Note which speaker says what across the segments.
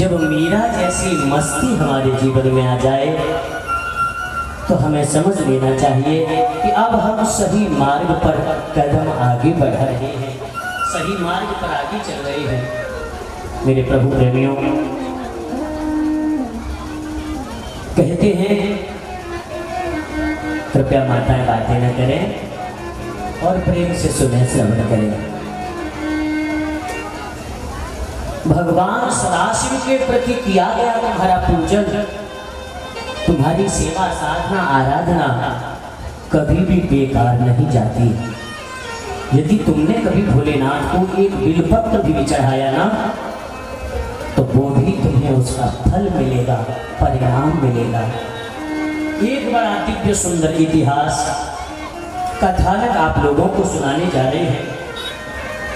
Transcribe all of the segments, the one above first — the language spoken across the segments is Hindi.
Speaker 1: जब मीरा जैसी मस्ती हमारे जीवन में आ जाए तो हमें समझ लेना चाहिए कि अब हम सही मार्ग पर कदम आगे बढ़ा रहे हैं, सही मार्ग पर आगे चल रहे हैं। मेरे प्रभु प्रेमियों, कहते हैं कृपया माताएं बातें न करें और प्रेम से सुने, श्रवण करें। भगवान सदाशिव के प्रति किया गया तुम्हारा पूजन, तुम्हारी सेवा साधना आराधना कभी भी बेकार नहीं जाती। यदि तुमने कभी भोलेनाथ को एक बिलपत्र भी चढ़ाया ना, तो वो भी तुम्हें उसका फल मिलेगा, परिणाम मिलेगा। एक बड़ा दिव्य सुंदर इतिहास कथानक आप लोगों को सुनाने जा रहे हैं।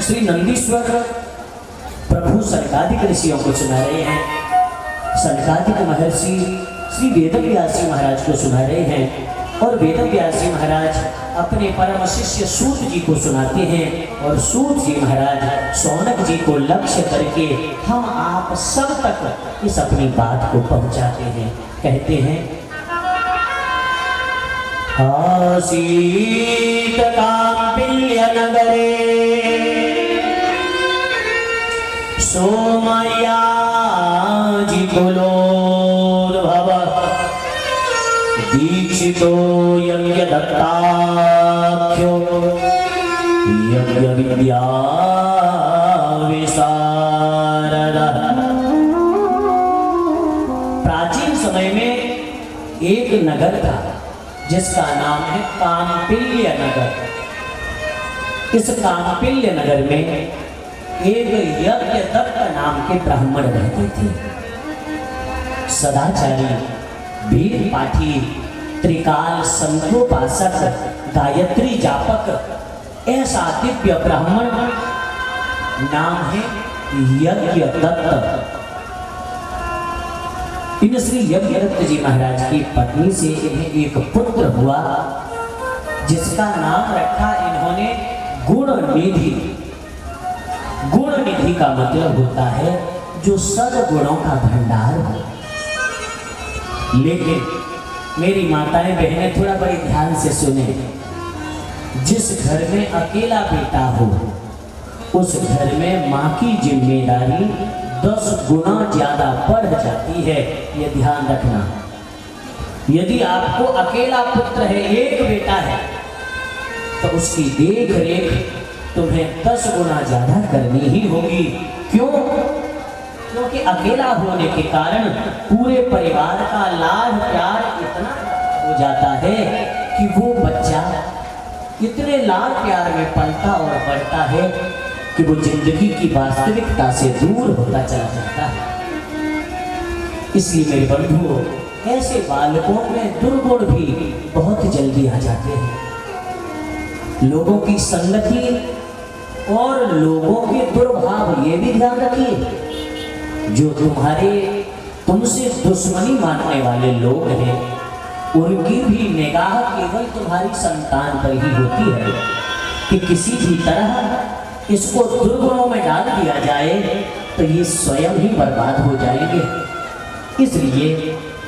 Speaker 1: श्री नंदीश्वर प्रभु सनकादिक ऋषियों को सुना रहे हैं। सनकादिक महर्षि श्री वेदव्यास जी महाराज को सुना रहे हैं और वेदव्यास जी महाराज अपने परम शिष्य सूत जी को सुनाते हैं और सूत जी महाराज शौनक जी को लक्ष्य करके हम आप सब तक इस अपनी बात को पहुंचाते हैं। कहते हैं, आसीत काम्पिल्य नगरे सोमयाजी कुलोद्भव दीक्षितो यज्ञ दत्ताख्यो यज्ञ विद्या विशारद। प्राचीन समय में एक नगर था जिसका नाम है काम्पिल्य नगर। इस काम्पिल्य नगर में एक यज्ञ दत्त नाम के ब्राह्मण रहते थे। सदाचारी, वीर पाठी, त्रिकाल संतोपासक, गायत्री जापक, ऐसा दिव्य ब्राह्मण नाम है यज्ञ दत्त। इन श्री यज्ञ दत्त जी महाराज की पत्नी से इन्हें एक पुत्र हुआ जिसका नाम रखा इन्होंने गुणनिधि। गुणनिधि का मतलब होता है जो सद्गुणों का भंडार हो। लेकिन मेरी माताएं बहनें थोड़ा बड़े ध्यान से सुने, जिस घर में अकेला बेटा हो उस घर में माँ की जिम्मेदारी 10 गुना ज्यादा बढ़ जाती है, ये ध्यान रखना। यदि आपको अकेला पुत्र है, एक बेटा है, तो उसकी देख रेख तुम्हें 10 गुना ज्यादा करनी ही होगी। क्यों? क्योंकि अकेला होने के कारण पूरे परिवार का लाड प्यार इतना हो जाता है कि वो बच्चा इतने लाड प्यार में पलता और बढ़ता है कि वो जिंदगी की वास्तविकता से दूर होता चला जाता है। इसलिए मेरे बंधुओं, ऐसे बालकों में दुर्गुण भी बहुत जल्दी आ जाते हैं। लोगों की संगति और लोगों के दुर्भाव, ये भी ध्यान रखिए। जो तुमसे दुश्मनी मानने वाले लोग हैं, उनकी भी निगाह केवल तुम्हारी संतान पर ही होती है कि किसी भी तरह इसको दुर्गुणों में डाल दिया जाए तो ये स्वयं ही बर्बाद हो जाएंगे। इसलिए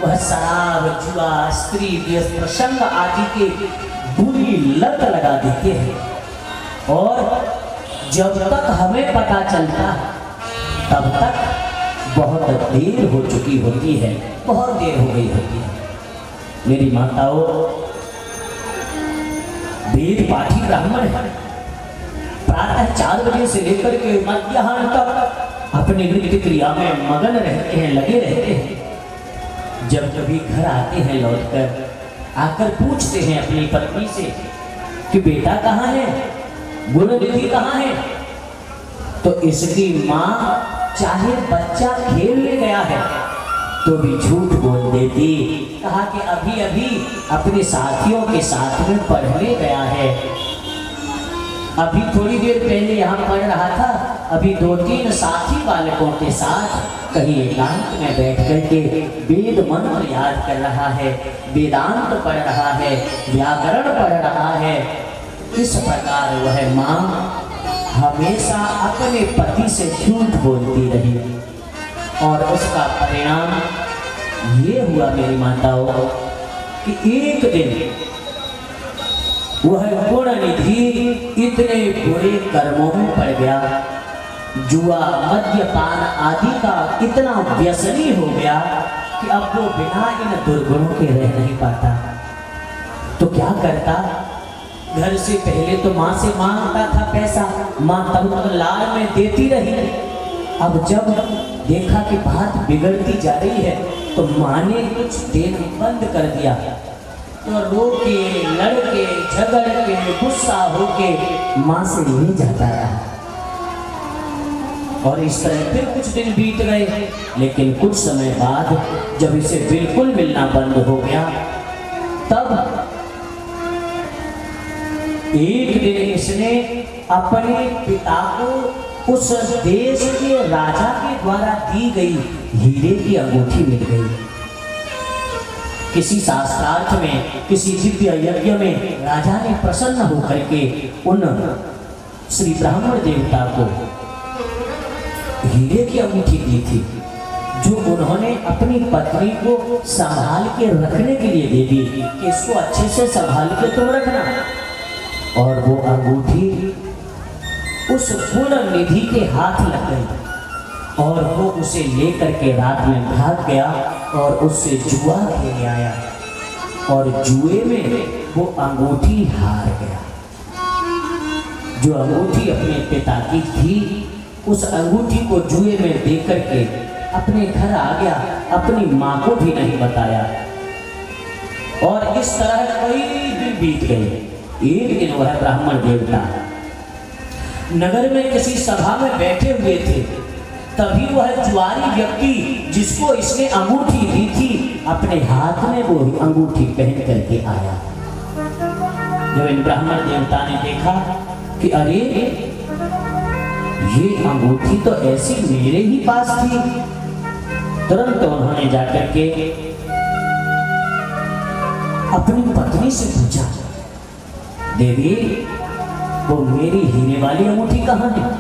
Speaker 1: वह शराब, जुआ, स्त्री, प्रसंग आदि के बुरी लत लगा देते हैं और जब तक हमें पता चलता तब तक बहुत देर हो चुकी होती है, बहुत देर हो गई होती है। मेरी माताओं, वेद पाठी ब्राह्मण है, प्रातः 4 बजे से लेकर के मध्याह्न तक अपने नित्य क्रिया में मगन रहते हैं, लगे रहते हैं। जब कभी घर आते हैं लौटकर, आकर पूछते हैं अपनी पत्नी से कि बेटा कहाँ है, गुणनिधि कहाँ है? तो इसकी माँ चाहे बच्चा खेलने गया है तो भी झूठ बोल देती, कहा कि अभी अभी अपने साथियों के साथ में पढ़ने गया है, अभी थोड़ी देर पहले यहाँ पढ़ रहा था, अभी 2-3 साथी बालकों के साथ कहीं एकांत में बैठ करके वेद मंत्र याद कर रहा है, वेदांत पढ़ रहा है, व्याकरण पढ़ रहा है। इस प्रकार वह माँ हमेशा अपने पति से झूठ बोलती रही। और उसका परिणाम ये हुआ मेरी माताओं कि एक दिन वह गुण निधि इतने बुरे कर्मों में पड़ गया, जुआ मद्यपान आदि का इतना व्यसनी हो गया कि अब वो बिना इन दुर्गुणों के रह नहीं पाता। तो क्या करता, घर से पहले तो माँ से मांगता था पैसा, माँ तब तक लाड़ में देती रही। अब जब देखा कि बात बिगड़ती जा रही है तो माँ ने कुछ देना बंद कर दिया। तो रो के लड़के झगड़ के गुस्सा होके माँ से ले जाता रहा। और इस तरह फिर कुछ दिन बीत गए, लेकिन कुछ समय बाद जब इसे बिल्कुल मिलना बंद हो गया, तब एक दिन इसने अपने पिता को उस देश के राजा के द्वारा दी गई हीरे की अंगूठी मिल गई। किसी शास्त्रार्थ में, किसी दिव्य यज्ञ में राजा ने प्रसन्न होकर के उन श्री ब्राह्मण देवता को हीरे की अंगूठी दी थी, जो उन्होंने अपनी पत्नी को संभाल के रखने के लिए दे दी कि इसको अच्छे से संभाल के तुम रखना। और वो अंगूठी उस गुण निधि के हाथ लग गई और वो उसे लेकर के रात में भाग गया और उससे जुआ खेलने आया और जुए में वो अंगूठी हार गया। जो अंगूठी अपने पिता की थी, उस अंगूठी को जुए में दे करके अपने घर आ गया, अपनी माँ को भी नहीं बताया। और इस तरह कई दिन बीत गए। एक दिन वह ब्राह्मण देवता नगर में किसी सभा में बैठे हुए थे, तभी वह जुआरी व्यक्ति जिसको इसने अंगूठी दी थी अपने हाथ में वो अंगूठी पहन करके आया। जब इन ब्राह्मण देवता ने देखा कि अरे ये अंगूठी तो ऐसी मेरे ही पास थी, तुरंत उन्होंने जाकर के अपनी पत्नी से पूछा, देवी वो मेरी हीरे वाली अंगूठी कहाँ है?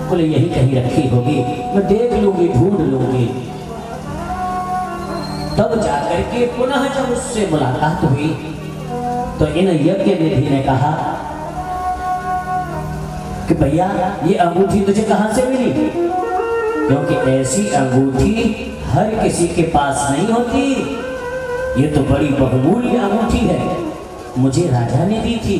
Speaker 1: बोले यही कहीं रखी होगी, मैं देख लूंगी, ढूंढ लूंगी। तब जाकर के पुनः जब उससे मुलाकात हुई तो इन यज्ञ निधि ने कहा कि भैया ये अंगूठी तुझे कहाँ से मिली? क्योंकि ऐसी अंगूठी हर किसी के पास नहीं होती, ये तो बड़ी बहुमूल्य अंगूठी है, मुझे राजा ने दी थी,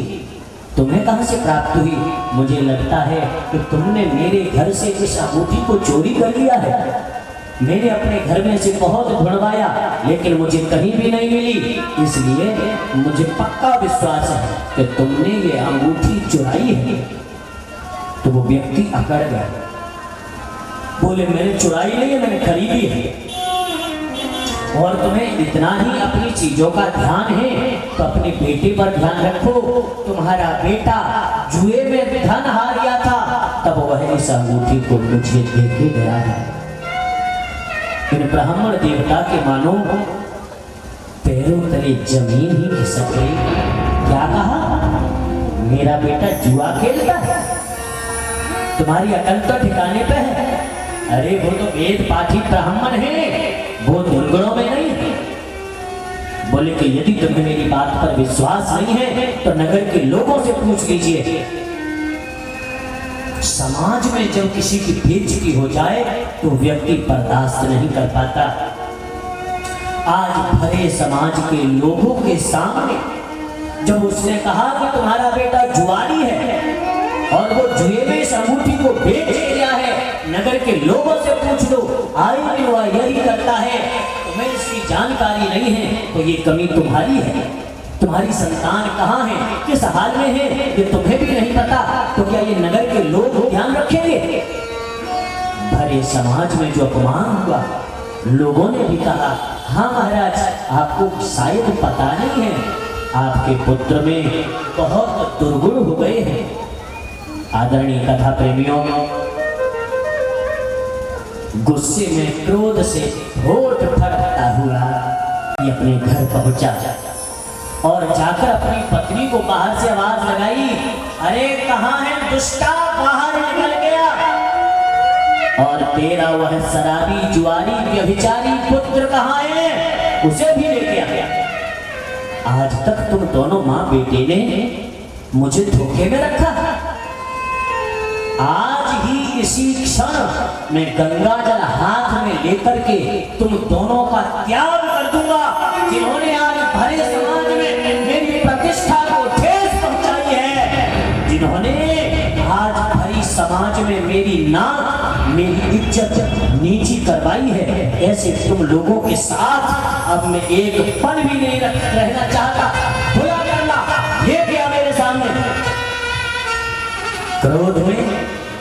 Speaker 1: तुम्हें कहां से प्राप्त हुई? मुझे लगता है कि तुमने मेरे घर से इस अंगूठी को चोरी कर लिया है। मैंने अपने घर में से बहुत ढूंढवाया लेकिन मुझे कहीं भी नहीं मिली, इसलिए मुझे पक्का विश्वास है कि तुमने ये अंगूठी चुराई है। तो वो व्यक्ति अकड़ गया, बोले मैंने चुराई नहीं है, मैंने खरीदी है। और तुम्हें इतना ही अपनी चीजों का ध्यान है तो अपने बेटे पर ध्यान रखो। तुम्हारा बेटा जुए में धन हार गया था, तब वह इस अंगूठी को मुझे देके गया है। इन ब्राह्मण देवता के मानो पैरों तले जमीन ही खिसक गई। क्या कहा? मेरा बेटा जुआ खेलता है? तुम्हारी अकल तो ठिकाने पे है? अरे वो तो वेद पाठी ब्राह्मण है, वो दुर्गुणों में नहीं है। बोले कि यदि तुम्हें मेरी बात पर विश्वास नहीं है तो नगर के लोगों से पूछ लीजिए। समाज में जब किसी की बेइज्जती हो जाए तो व्यक्ति बर्दाश्त नहीं कर पाता। आज भरे समाज के लोगों के सामने जब उसने कहा कि तुम्हारा बेटा जुआरी है और वो जुए में इस अंगूठी को बेच दिया है, नगर के लोगों से पूछ लो, आई दिन वह यही करता है, तुम्हें इसकी जानकारी नहीं है तो ये कमी तुम्हारी है। तुम्हारी संतान कहाँ है, किस हाल में है, ये तुम्हें भी नहीं पता, तो क्या ये नगर के लोग ध्यान रखेंगे? भरे समाज में जो अपमान हुआ, लोगों ने भी कहा, हाँ महाराज, आपको शायद पता नहीं है, आपके पुत्र में बहुत दुर्गुण हो गए हैं। आदरणीय कथा प्रेमियों, गुस्से में क्रोध से होठ फटता हुआ ये अपने घर पहुंचा और जाकर अपनी पत्नी को बाहर से आवाज लगाई, अरे कहाँ है दुष्टा, बाहर निकल गया। और तेरा वह शराबी जुआरी व्यभिचारी पुत्र कहाँ है, उसे भी लेके आ गया। आज तक तुम दोनों माँ बेटे ने मुझे धोखे में रखा। आज ही इसी क्षण मैं गंगा जल हाथ में लेकर के तुम दोनों का त्याग कर दूंगा, जिन्होंने आज भरे समाज में मेरी प्रतिष्ठा को ठेस पहुंचाई है, जिन्होंने आज भरी समाज में मेरी नाम मेरी इज्जत नीची करवाई है। ऐसे तुम लोगों के साथ अब मैं एक पल भी नहीं रहना चाहता। बुला करना ये क्या मेरे सामने। क्रोध में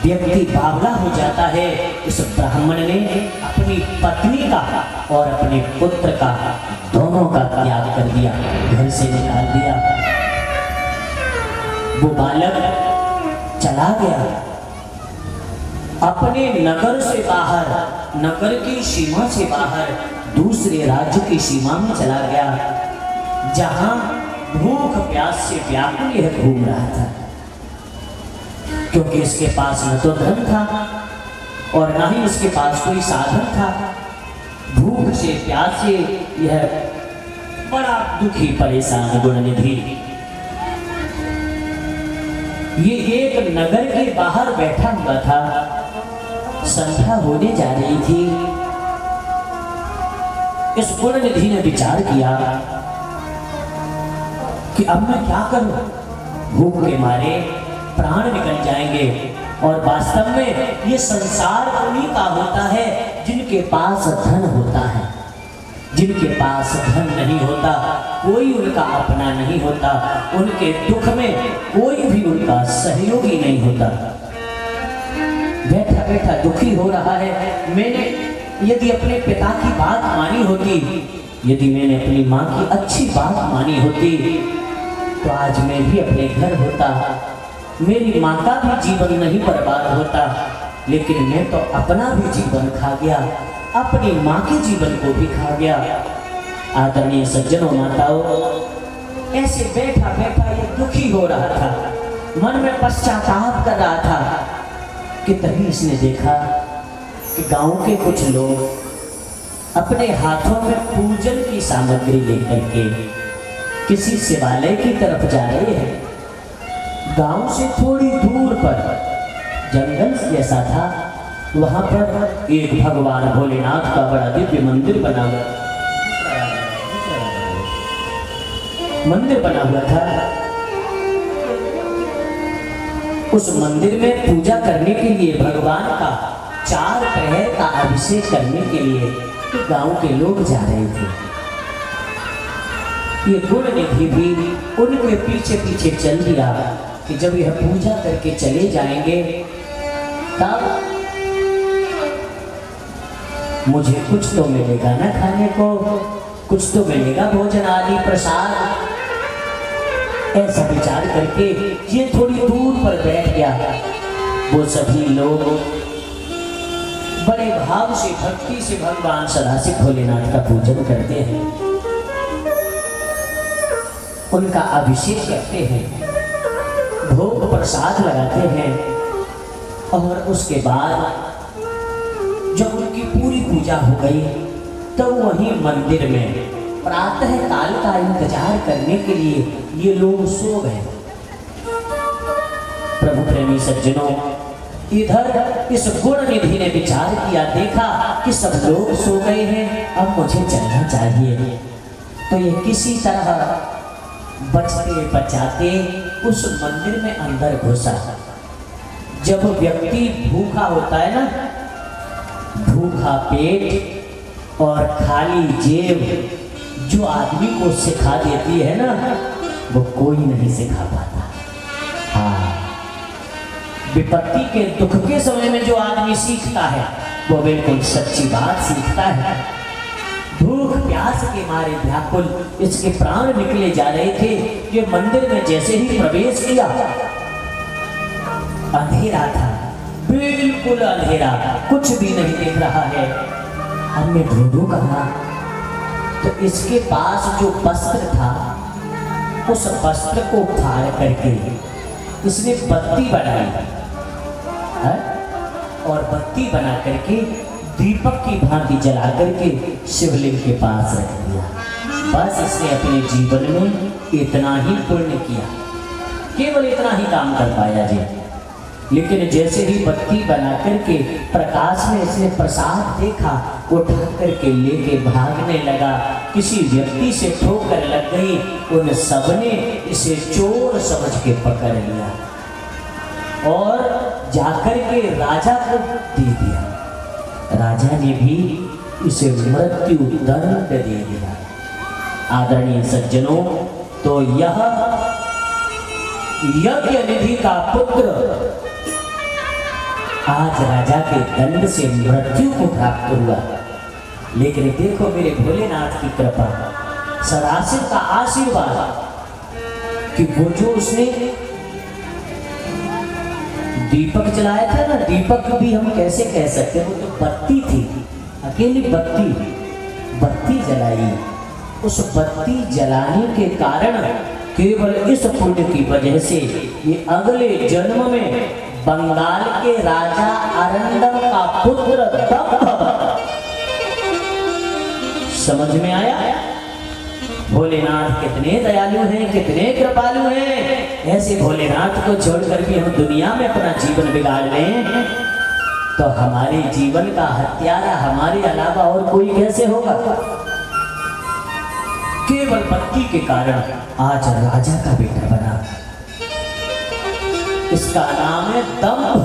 Speaker 1: व्यक्ति बावला हो जाता है। इस ब्राह्मण ने अपनी पत्नी का और अपने पुत्र का दोनों का त्याग कर दिया, घर से निकाल दिया। वो बालक चला गया अपने नगर से बाहर, नगर की सीमा से बाहर दूसरे राज्य की सीमा में चला गया, जहां भूख प्यास से व्याकुल यह घूम रहा था, क्योंकि इसके पास न तो धन था और न ही इसके पास कोई साधन था। भूख से प्यास से यह बड़ा दुखी परेशान गुणनिधि ये एक नगर के बाहर बैठा हुआ था। संध्या होने जा रही थी। इस गुणनिधि ने विचार किया कि अब मैं क्या करूं, भूख के मारे प्राण निकल जाएंगे। और वास्तव में ये संसार उन्हीं का होता है जिनके पास धन होता है। जिनके पास धन नहीं होता कोई उनका अपना नहीं होता, उनके दुख में कोई भी उनका सहयोगी नहीं होता। बैठा बैठा दुखी हो रहा है। मैंने यदि अपने पिता की बात मानी होती, यदि मैंने अपनी माँ की अच्छी बात मानी होती, तो आज मैं भी अपने घर होता, मेरी माँ का भी जीवन नहीं बर्बाद होता। लेकिन मैं तो अपना भी जीवन खा गया, अपनी माँ के जीवन को भी खा गया। आदरणीय सज्जनों माताओं, ऐसे बैठा बैठा ये दुखी हो रहा था, मन में पश्चाताप कर रहा था कि तभी इसने देखा कि गांव के कुछ लोग अपने हाथों में पूजन की सामग्री लेकर के किसी शिवालय की तरफ जा रहे हैं। गांव से थोड़ी दूर पर जंगल जैसा था, वहां पर एक भगवान भोलेनाथ का बड़ा दिव्य मंदिर बना हुआ था। उस मंदिर में पूजा करने के लिए, भगवान का 4 प्रहर का अभिषेक करने के लिए तो गांव के लोग जा रहे थे। ये गुणनिधि भी उनके पीछे पीछे चल दिया कि जब यह पूजा करके चले जाएंगे तब मुझे कुछ तो मिलेगा ना खाने को, कुछ तो मिलेगा भोजन आदि प्रसाद। ऐसा विचार करके ये थोड़ी दूर पर बैठ गया। वो सभी लोग बड़े भाव से भक्ति से भगवान सदाशिव भोलेनाथ का पूजन करते हैं, उनका अभिषेक करते हैं, भोग प्रसाद लगाते हैं। और उसके बाद जब उनकी पूरी पूजा हो गई तो वहीं मंदिर में प्रातः काल का इंतजार करने के लिए ये लोग सो गए। प्रभु प्रेमी सज्जनों, इधर इस गुणनिधि ने विचार किया, देखा कि सब लोग सो गए हैं, अब मुझे चलना चाहिए। तो ये किसी तरह बचते बचाते उस मंदिर में अंदर घुसा। जब व्यक्ति भूखा होता है ना, भूखा पेट और खाली जेब जो आदमी को सिखा देती है ना, वो कोई नहीं सिखा पाता। हाँ, विपत्ति के दुख के समय में जो आदमी सीखता है वो बिल्कुल सच्ची बात सीखता है। भूख प्यास के मारे व्याकुल इसके प्राण निकले जा रहे थे। ये मंदिर में जैसे ही प्रवेश किया, अंधेरा था, बिल्कुल अंधेरा, कुछ भी नहीं दिख रहा है। अब मैं ढूंढूं कहाँ? तो इसके पास जो वस्त्र था, उस वस्त्र को फाड़ करके इसने बत्ती बनाई है? और बत्ती बना करके दीपक की भांति जला करके शिवलिंग के पास रख दिया। बस इसने अपने जीवन में इतना ही पुण्य किया, केवल इतना ही काम कर पाया जी। लेकिन जैसे ही बत्ती बना करके प्रकाश में इसने प्रसाद देखा, उठा करके लेके भागने लगा। किसी व्यक्ति से ठोकर लग गई, उन सबने इसे चोर समझ के पकड़ लिया और जाकर के राजा को दे दिया। राजा ने भी इसे मृत्यु दंड दे दिया। आदरणीय सज्जनों, तो यह यज्ञ निधि का पुत्र आज राजा के दंड से मृत्यु को प्राप्त हुआ। लेकिन देखो मेरे भोलेनाथ की कृपा, सरासिर का आशीर्वाद कि वो जो उसने दीपक जलाया था ना, दीपक भी हम कैसे कह सकते, वो तो बत्ती थी, अकेली बत्ती जलाई। उस बत्ती जलाने के कारण केवल इस पुण्य की वजह से ये अगले जन्म में बंगाल के राजा अरंडम का पुत्र दंभ। समझ में आया? भोलेनाथ कितने दयालु हैं, कितने कृपालु हैं। ऐसे भोलेनाथ को छोड़कर भी हम दुनिया में अपना जीवन बिगाड़ लें तो हमारे जीवन का हत्यारा हमारे अलावा और कोई कैसे होगा? केवल बत्ती के कारण आज राजा का बेटा बना। इसका नाम है दंभ।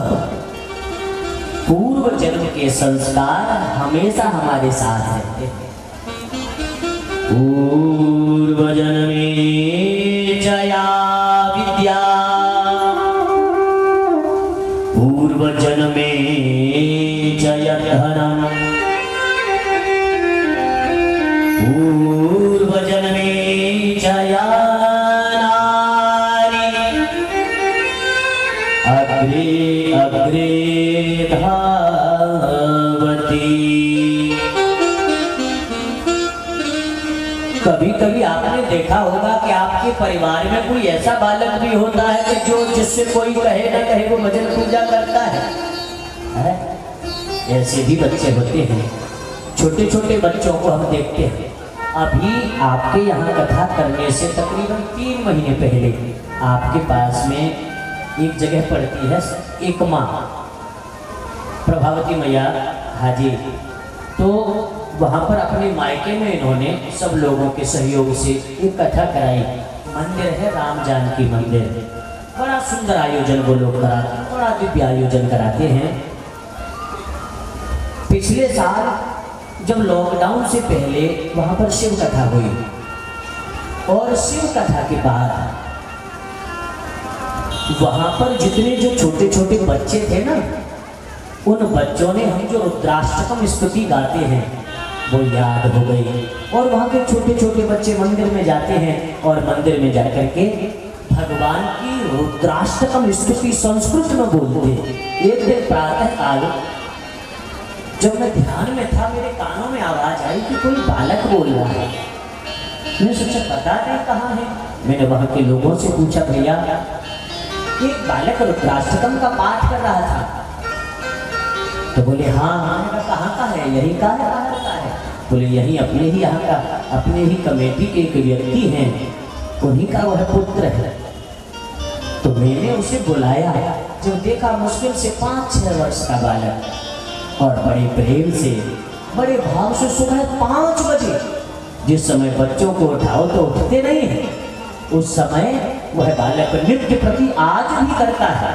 Speaker 1: पूर्व जन्म के संस्कार हमेशा हमारे साथ रहते हैं। पूर्व जन्मे जया विद्या, पूर्व जन्मे जय धनम, पूर्व जन्मे जया अग्रे अग्रे धावती। कभी कभी आपने देखा होगा कि आपके परिवार में कोई ऐसा बालक भी होता है कि जो जिससे कोई कहे ना कहे वो भजन पूजा करता है? ऐसे भी बच्चे होते हैं। छोटे छोटे बच्चों को हम देखते हैं। अभी आपके यहाँ कथा करने से तकरीबन 3 महीने पहले आपके पास में एक जगह पड़ती है एक माँ प्रभावती मैया हाजी, तो वहाँ पर अपने मायके में इन्होंने सब लोगों के सहयोग से एक कथा कराई। मंदिर है राम जानकी मंदिर, बड़ा सुंदर आयोजन वो लोग कराते हैं, बड़ा दिव्य आयोजन कराते हैं। पिछले साल जब लॉकडाउन से पहले वहाँ पर शिव कथा हुई और शिव कथा के बाद वहां पर जितने जो छोटे छोटे बच्चे थे ना, उन बच्चों ने हम जो रुद्राष्टकम स्तुति गाते हैं वो याद हो गई। और वहां के छोटे छोटे बच्चे मंदिर में जाते हैं और मंदिर में जाकर के भगवान की रुद्राष्टकम स्तुति संस्कृत में बोलते हैं। एक दिन प्रातः काल जब मैं ध्यान में था, मेरे कानों में आवाज आई कि कोई बालक बोल रहा है। मैंने सोचा पता नहीं कहाँ है। मैंने वहां के लोगों से पूछा, भैया एक बालक रुद्राष्टकम का पाठ कर रहा था। तो बोले हाँ। मैंने कहा कहाँ का है? यही का है, बाहर का है? बोले यही अपने ही यहाँ का, अपने ही कमेटी के एक व्यक्ति हैं, उन्हीं का वह पुत्र है। तो मैंने उसे बुलाया। जब देखा मुश्किल से 5-6 वर्ष का बालक, और बड़े प्रेम से बड़े भाव से सुबह 5 बजे, जिस समय बच्चों को उठाओ तो उठते नहीं हैं, उस समय वह बालक नृत्य प्रति आज भी करता है,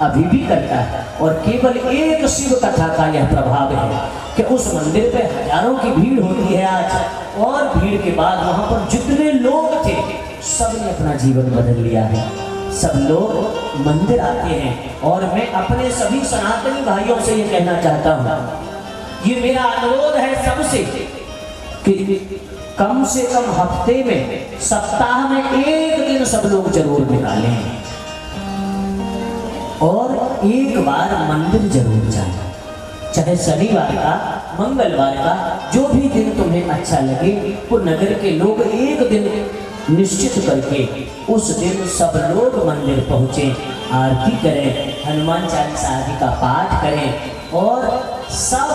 Speaker 1: अभी भी करता है। और केवल एक शिव कथा का यह प्रभाव है कि उस मंदिर पे हजारों की भीड़ होती है आज, और भीड़ के बाद वहां पर जितने लोग थे सबने अपना जीवन बदल लिया है। सब लोग मंदिर आते हैं। और मैं अपने सभी सनातनी भाइयों से ये कहना चाहता हूँ, ये मेरा अनुरोध है सबसे कि कम से कम हफ्ते में, सप्ताह में एक दिन सब लोग जरूर निकालें और एक बार मंदिर जरूर जाएं। चाहे शनिवार का, मंगलवार का, जो भी दिन तुम्हें अच्छा लगे, वो नगर के लोग एक दिन निश्चित करके उस दिन सब लोग मंदिर पहुंचे, आरती करें, हनुमान चालीसा आदि का पाठ करें, और सब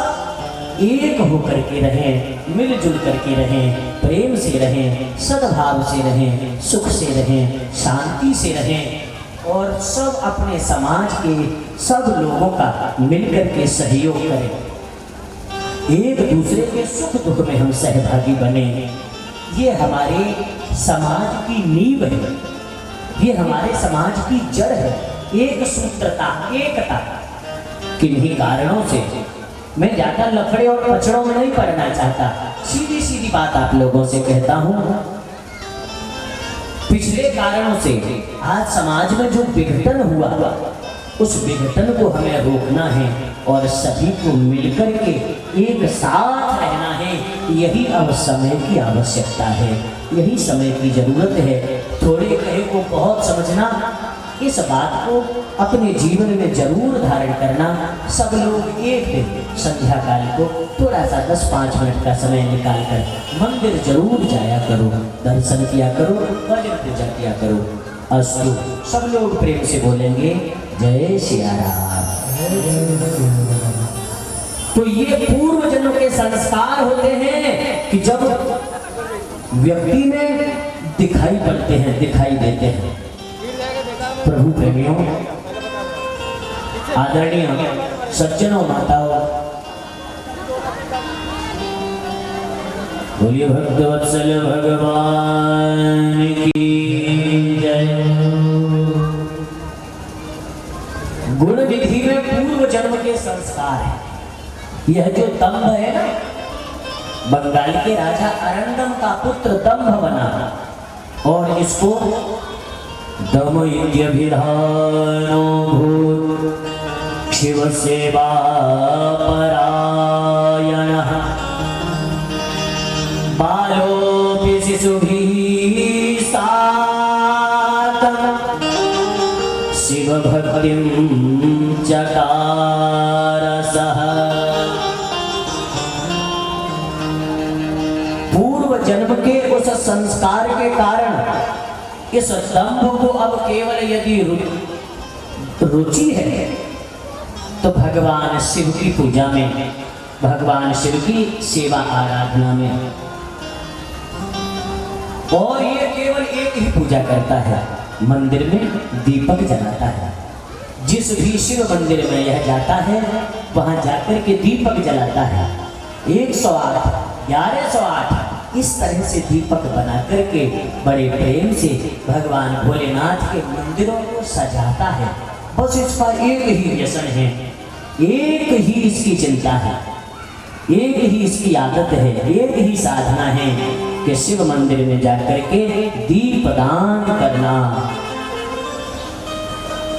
Speaker 1: एक होकर के रहें, मिलजुल करके रहें, प्रेम से रहें, सद्भाव से रहें, सुख से रहें, शांति से रहें और सब अपने समाज के सब लोगों का मिलकर के सहयोग करें। एक दूसरे के सुख दुख में हम सहभागी बने। ये हमारे समाज की नींव है, ये हमारे समाज की जड़ है। एक सूत्रता, एकता। किन्हीं कारणों से मैं ज्यादा लफड़े और पचड़ों में नहीं पड़ना चाहता, सीधी सीधी बात आप लोगों से कहता हूं। पिछले कारणों से आज समाज में जो विघटन हुआ, उस विघटन को हमें रोकना है और सभी को मिलकर के एक साथ रहना है। यही अब समय की आवश्यकता है, यही समय की जरूरत है। थोड़े कहे को बहुत समझना, इस बात को अपने जीवन में जरूर धारण करना। सब लोग एक दिन संध्या काल को थोड़ा सा 10-5 मिनट का समय निकाल कर मंदिर जरूर जाया करो, दर्शन किया करो, भजन पूजा किया करो। अस्तु। सब लोग प्रेम से बोलेंगे जय सिया राम। तो ये पूर्व जन्म के संस्कार होते हैं कि जब व्यक्ति में दिखाई पड़ते हैं, दिखाई देते हैं। प्रभु प्रेमियों, आदरणीय सज्जनों, माताओं, बोलिए भक्तवत्सल भगवान की जय। गुण विधि में पूर्व जन्म के संस्कार है। यह जो दंभ है ना, बंगाल के राजा अरंदम का पुत्र दंभ बना और इसको दमयत्यभिधानो भूत् शिव सेवा परायणः बालोऽपि शिशुभिः साकं शिव भक्तिं चकार सः। पूर्व जन्म के उस संस्कार के कारण इस दंभ को अब केवल यदि रुचि है तो भगवान शिव की पूजा में, भगवान शिव की सेवा आराधना में, और ये केवल एक ही पूजा करता है, मंदिर में दीपक जलाता है। जिस भी शिव मंदिर में यह जाता है वहां जाकर के दीपक जलाता है। 108, 1108 इस तरह से दीपक बना करके बड़े प्रेम से भगवान भोलेनाथ के मंदिरों को सजाता है। बस इसका एक ही व्यसन है, एक ही इसकी चिंता है, एक ही इसकी आदत है, एक ही साधना है कि शिव मंदिर में जाकर के दीपदान करना।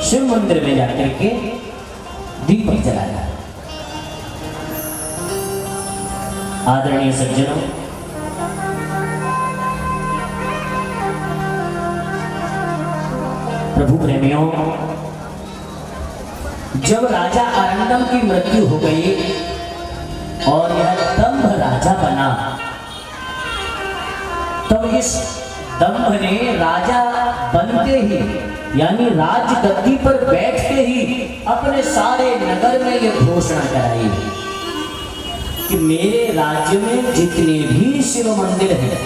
Speaker 1: शिव मंदिर में जाकर के दीपक जलाना। आदरणीय सज्जनों, प्रभु प्रेमियों, जब राजा अरंदम की मृत्यु हो गई और यह दंभ राजा बना, तब इस दंभ ने राजा बनते ही, यानी राज गद्दी पर बैठते ही अपने सारे नगर में यह घोषणा कराई कि मेरे राज्य में जितने भी शिव मंदिर हैं,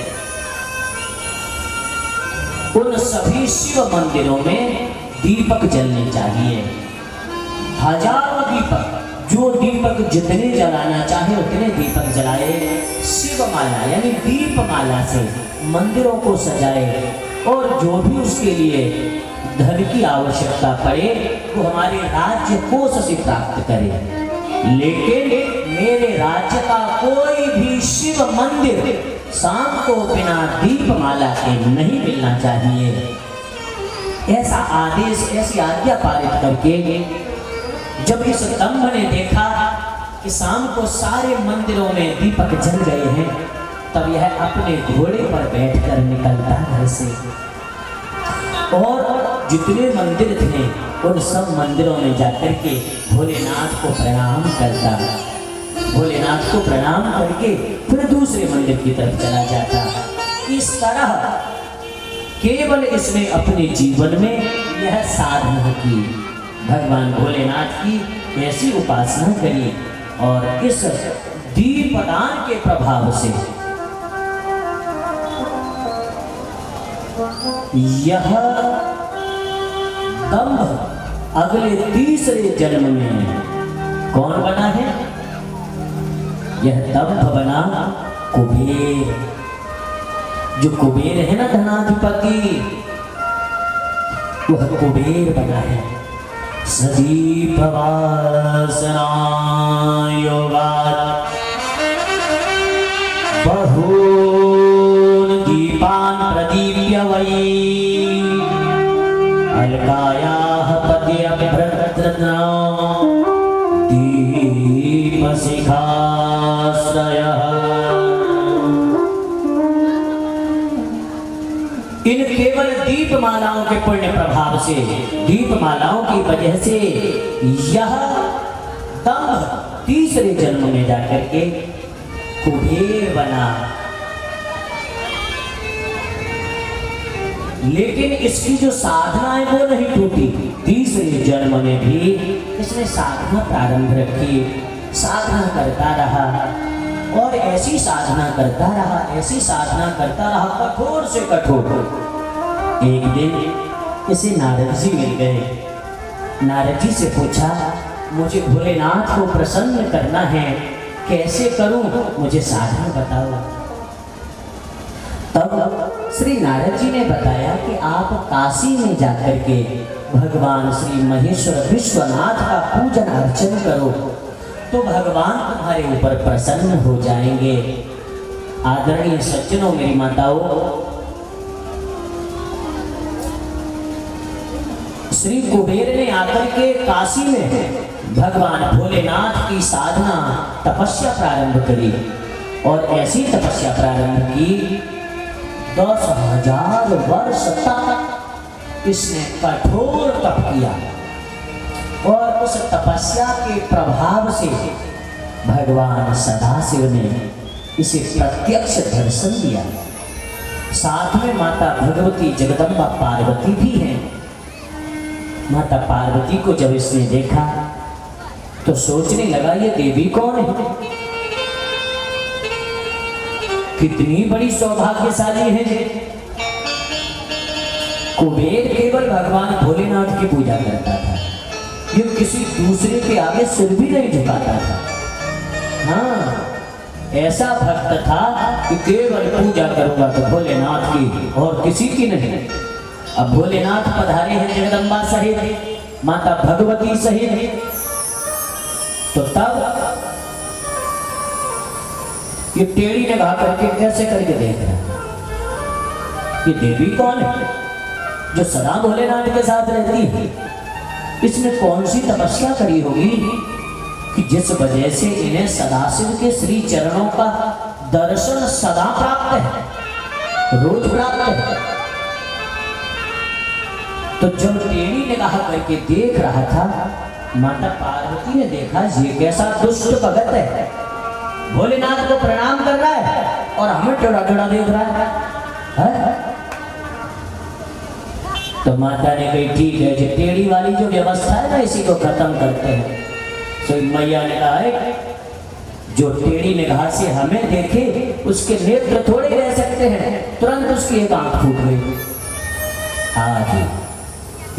Speaker 1: उन सभी शिव मंदिरों में दीपक जलने चाहिए। हजारों दीपक, जो दीपक जितने जलाना चाहे उतने दीपक जलाए। शिव माला यानी दीप माला से मंदिरों को सजाए और जो भी उसके लिए धन की आवश्यकता पड़े वो हमारे राज्य कोष से प्राप्त करे। लेकिन मेरे राज्य का कोई भी शिव मंदिर शाम को बिना दीपमाला के नहीं मिलना चाहिए। ऐसा आदेश, ऐसी आज्ञा पारित करके जब इस दंभ ने देखा कि शाम को सारे मंदिरों में दीपक जल गए हैं, तब यह अपने घोड़े पर बैठकर निकलता घर से और जितने मंदिर थे उन सब मंदिरों में जाकर के भोलेनाथ को प्रणाम करता। भोलेनाथ को प्रणाम करके फिर दूसरे मंदिर की तरफ चला जाता। इस तरह केवल इसने अपने जीवन में यह साधना की, भगवान भोलेनाथ की ऐसी उपासना करी और इस दीपदान के प्रभाव से यह दंभ अगले तीसरे जन्म में कौन बना है? यह दंभ बना कुबेर। जो कुबेर है ना धनाधिपति, वह कुबेर बना है। सदीप वासना योगात् बहून् दीपान् प्रदीप्य वै अलकायाः पद्यभ्रद्रनो दीपशिखाश्रयः। इन केवल दीपमालाओं के पुण्य प्रभाव से, दीपमालाओं की वजह से यह दंभ तीसरे जन्म में जाकर के कुबेर बना। लेकिन इसकी जो साधना है वो नहीं टूटी। तीसरे जन्म में भी इसने साधना प्रारंभ रखी, साधना करता रहा और ऐसी साधना करता रहा, ऐसी साधना करता रहा, कठोर से कठोर। एक दिन इसे नारद जी मिल गए। नारद जी से पूछा, मुझे भोलेनाथ को प्रसन्न करना है, कैसे करूं, मुझे साधना बताओ। तब श्री नारद जी ने बताया कि आप काशी में जाकर के भगवान श्री महेश्वर विश्वनाथ का पूजन अर्चन करो तो भगवान तुम्हारे ऊपर प्रसन्न हो जाएंगे। आदरणीय सज्जनों, मेरी माताओं, श्री कुबेर ने आकर के काशी में भगवान भोलेनाथ की साधना तपस्या प्रारंभ करी और ऐसी तपस्या प्रारंभ की 10,000 वर्ष तक इसने कठोर तप किया और उस तपस्या के प्रभाव से भगवान सदाशिव ने इसे प्रत्यक्ष दर्शन दिया। साथ में माता भगवती जगदम्बा पार्वती भी हैं। माता पार्वती को जब इसने देखा तो सोचने लगा, ये देवी कौन है? कितनी बड़ी सौभाग्यशाली है ये। कुबेर केवल भगवान भोलेनाथ की पूजा करता था, ये किसी दूसरे के आगे सिर भी नहीं झुकाता था। हाँ, ऐसा भक्त था कि केवल पूजा करूंगा तो भोलेनाथ की और किसी की नहीं। अब भोलेनाथ पधारे हैं जगदम्बा सहित, माता भगवती सहित, तो तब ये टेढ़ी लगा करके कैसे करके देख रहा है, ये देवी कौन है जो सदा भोलेनाथ के साथ रहती है? इसने कौन सी तपस्या करी होगी कि जिस वजह से इन्हें सदाशिव के श्री चरणों का दर्शन सदा प्राप्त है, रोज प्राप्त है। तो जब टेढ़ी निगाह करके देख रहा था, माता पार्वती ने देखा ये कैसा दुष्ट भगत है, भोलेनाथ को प्रणाम कर रहा है और हमें टेढ़ा टेढ़ा देख रहा है। तो माता ने कही, ठीक है, जो टेढ़ी वाली जो व्यवस्था है ना, इसी को खत्म करते हैं। तो मैया ने कहा है, जो टेढ़ी निगाह से हमें देखे उसके नेत्र थोड़े रह सकते हैं। तुरंत उसकी एक आंख फूट गई, आज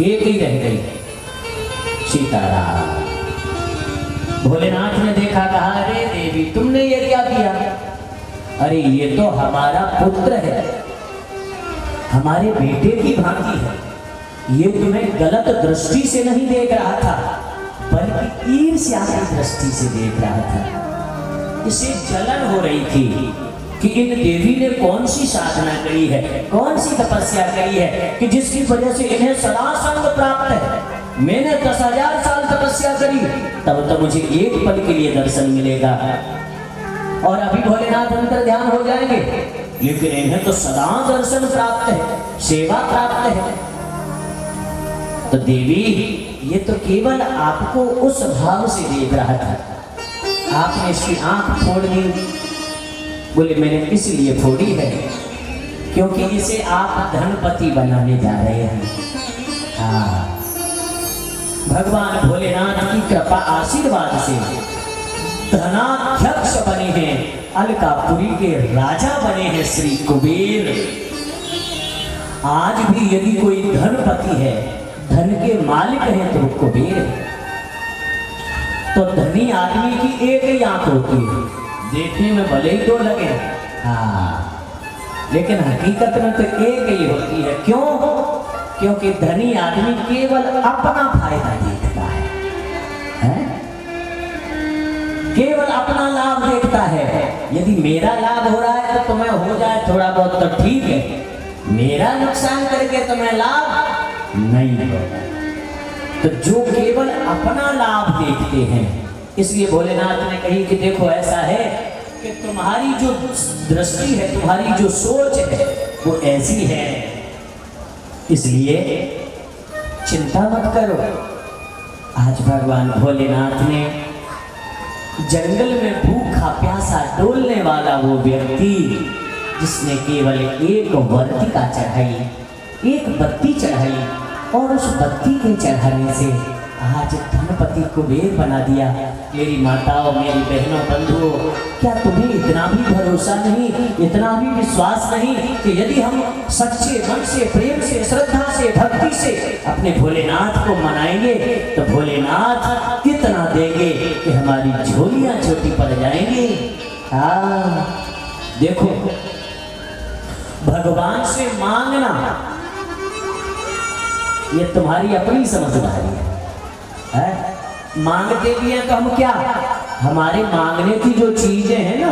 Speaker 1: एक ही रह गई, सीताराम। भोलेनाथ ने देखा, कहा, अरे देवी तुमने ये क्या किया? अरे ये तो हमारा पुत्र है, हमारे बेटे की भांति है, ये तुम्हें गलत दृष्टि से नहीं देख रहा था बल्कि ईर्ष्या की दृष्टि से देख रहा था। इसे जलन हो रही थी कि इन देवी ने कौन सी साधना करी है, कौन सी तपस्या करी है कि जिसकी वजह से इन्हें सदा संग प्राप्त है। मैंने 10,000 साल तपस्या करी, तब तो मुझे एक पल के लिए दर्शन मिलेगा और अभी भोलेनाथ अंतर ध्यान हो जाएंगे, लेकिन इन्हें तो सदा दर्शन प्राप्त है, सेवा प्राप्त है। तो देवी ये तो केवल आपको उस भाव से देख रहा था, आपने इसकी आंख फोड़ दी। बोले, मैंने इसलिए फोड़ी है क्योंकि इसे आप धनपति बनाने जा रहे हैं। हाँ, भगवान भोलेनाथ की कृपा आशीर्वाद से धनाध्यक्ष बने हैं, अलकापुरी के राजा बने हैं श्री कुबेर। आज भी यदि कोई धनपति है, धन के मालिक हैं तो कुबेर है। तो धनी आदमी की एक ही आंख होती है, देखने में भले ही दो लगे, हाँ, लेकिन हकीकत में तो एक ही होती है। क्यों? क्योंकि धनी आदमी केवल अपना फायदा देखता है? केवल अपना लाभ देखता है। यदि मेरा लाभ हो रहा है तो तुम्हें हो जाए थोड़ा बहुत तो ठीक है, मेरा नुकसान करके तुम्हें लाभ नहीं होगा। तो जो केवल अपना लाभ देखते हैं, इसलिए भोलेनाथ ने कही कि देखो ऐसा है कि तुम्हारी जो दृष्टि है, तुम्हारी जो सोच है वो ऐसी है, इसलिए चिंता मत करो। आज भगवान भोलेनाथ ने जंगल में भूखा प्यासा डोलने वाला वो व्यक्ति जिसने केवल एक वर्तिका चढ़ाई, एक बत्ती चढ़ाई, और उस बत्ती के चढ़ाने से आज धनपति कुबेर बना दिया। मेरी माताओं, मेरी बहनों, बंधुओं, क्या तुम्हें इतना भी भरोसा नहीं, इतना भी विश्वास नहीं कि यदि हम सच्चे मन से, प्रेम से, श्रद्धा से, भक्ति से अपने भोलेनाथ को मनाएंगे तो भोलेनाथ कितना देंगे कि हमारी झोलियां छोटी पड़ जाएंगी। हाँ, देखो, भगवान से मांगना ये तुम्हारी अपनी समझदारी है। मांगते भी हैं तो हम क्या, हमारे मांगने की जो चीजें हैं ना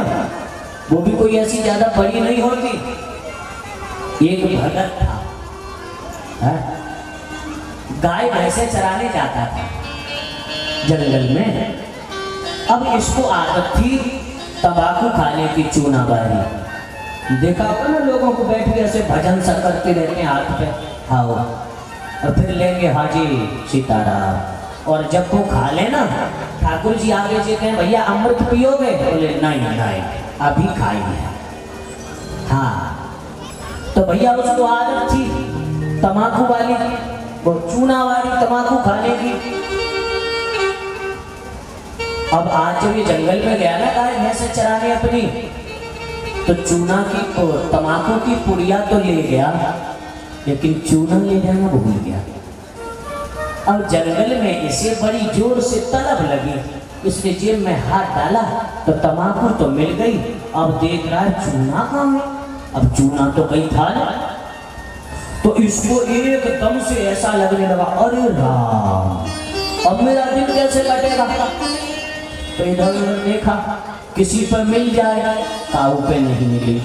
Speaker 1: वो भी कोई ऐसी ज्यादा बड़ी नहीं होती। एक भगत था, गाय भैंसे चराने जाता था जंगल में। अब इसको आदत थी तंबाकू खाने की, चूना बारी। देखा होगा ना लोगों को बैठ के ऐसे भजन सा करते रहते हैं हाथ पे, आओ, और फिर लेंगे हाजी सीताराम। और जब वो खा लेना, ठाकुर जी आगे से कहें भैया अमृत पियोगे? बोले नहीं नहीं अभी खाएंगे। हाँ, तो भैया उसको आदत थी तम्बाकू वाली, वो चूना वाली तम्बाकू खाने की। अब आज जब ये जंगल में गया ना गाय भैंसे चराने अपनी, तो चूना की तम्बाकू की पुड़िया तो ले गया, लेकिन चूना ले जाना भूल गया। अब जंगल में इसे बड़ी जोर से तलब लगी, इसने जेब में हाथ डाला तो तम्बाकू तो मिल गई। अब देख रहा है चूना कहाँ है, अब चूना तो कहीं था ना। तो इसको एकदम से ऐसा लगने लगा, अरे राम, अब मेरा दिन कैसे कटेगा। तो इधर उधर देखा, किसी पर मिल जाए, काऊ पे नहीं मिली।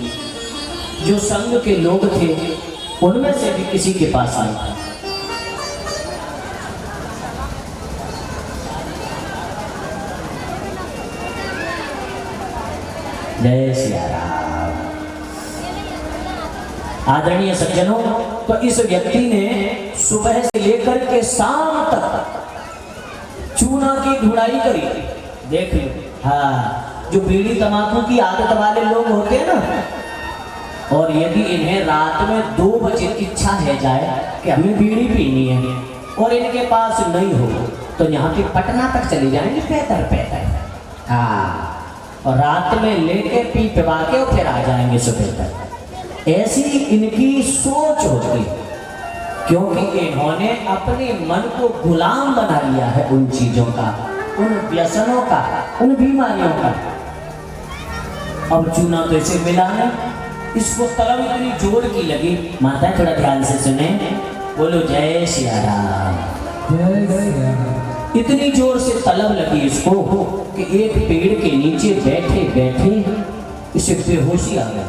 Speaker 1: जो संग के लोग थे उनमें से भी किसी के पास नहीं था। जय सिया राम। आदरणीय सज्जनों, तो इस व्यक्ति ने सुबह से लेकर के शाम तक चूना की ढुलाई करी। देख लो, हाँ, जो बीड़ी तम्बाकू की आदत वाले लोग होते हैं ना, और यदि इन्हें रात में 2 बजे इच्छा है जाए कि हमें बीड़ी पीनी है और इनके पास नहीं हो, तो यहाँ पे पटना तक चले जाएंगे पैदल पैदल। हाँ, और रात में लेके पी पिवा के और फिर आ जाएंगे सुबह तक। ऐसी इनकी सोच होती, क्योंकि इन्होंने अपने मन को गुलाम बना लिया है उन चीजों का, उन व्यसनों का, उन बीमारियों का। अब चूना तो इसे मिला नहीं, इसको तलब इतनी जोर की लगी। माता थोड़ा ध्यान से सुने, बोलो जय सिया राम। इतनी जोर से तलब लगी इसको कि एक पेड़ के नीचे बैठे बैठे इसे बेहोशी आ गई।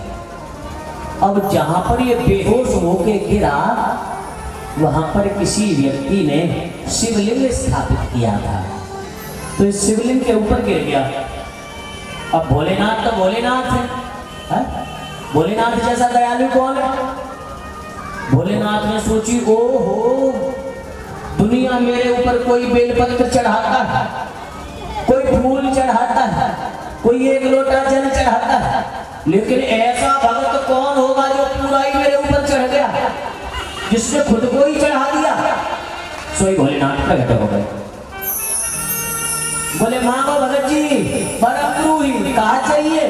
Speaker 1: अब जहां पर ये बेहोश होके गिरा, वहां पर किसी व्यक्ति ने शिवलिंग स्थापित किया था, तो इस शिवलिंग के ऊपर गिर गया। अब भोलेनाथ तो भोलेनाथ है, भोलेनाथ जैसा दयालु कौन है। भोलेनाथ ने सोची, ओ हो, दुनिया मेरे ऊपर कोई बेलपत्र चढ़ाता है, कोई फूल चढ़ाता है, कोई एक लोटा जल चढ़ाता है, लेकिन ऐसा भक्त कौन होगा जो पूरा ही मेरे ऊपर चढ़ गया, जिसने खुद को ही चढ़ा दिया। सोई भोलेनाथ प्रकट हो गए। बोले मांगो भगत जी, परम गुरु ही कहा चाहिए।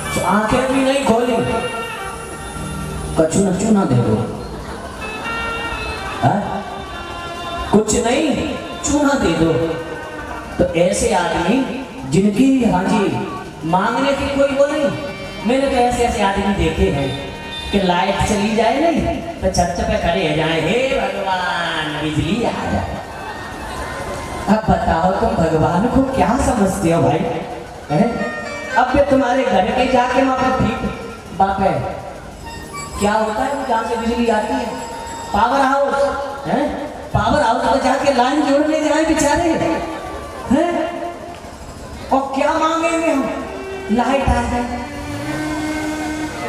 Speaker 1: तो आंखें भी नहीं खोली, कछु न चूना दे दो, कुछ नहीं चूना दे दो। तो ऐसे आदमी जिनकी हाँ जी मांगने की कोई वो नहीं, मैंने तो ऐसे ऐसे आदमी देखे हैं कि लाइट चली जाए नहीं तो छत पे खड़े हो जाए, हे भगवान बिजली आ जाए। अब बताओ तुम भगवान को क्या समझते हो भाई? अब ये तुम्हारे घर के जाके वहां पर ठीक बाप है, क्या होता है जहाँ से बिजली आती है? पावर हाउस है, पावर हाउस में जाके लाइन जोड़ने जाए बेचारे हैं, और क्या मांगेंगे हम? लाइट आ जाए।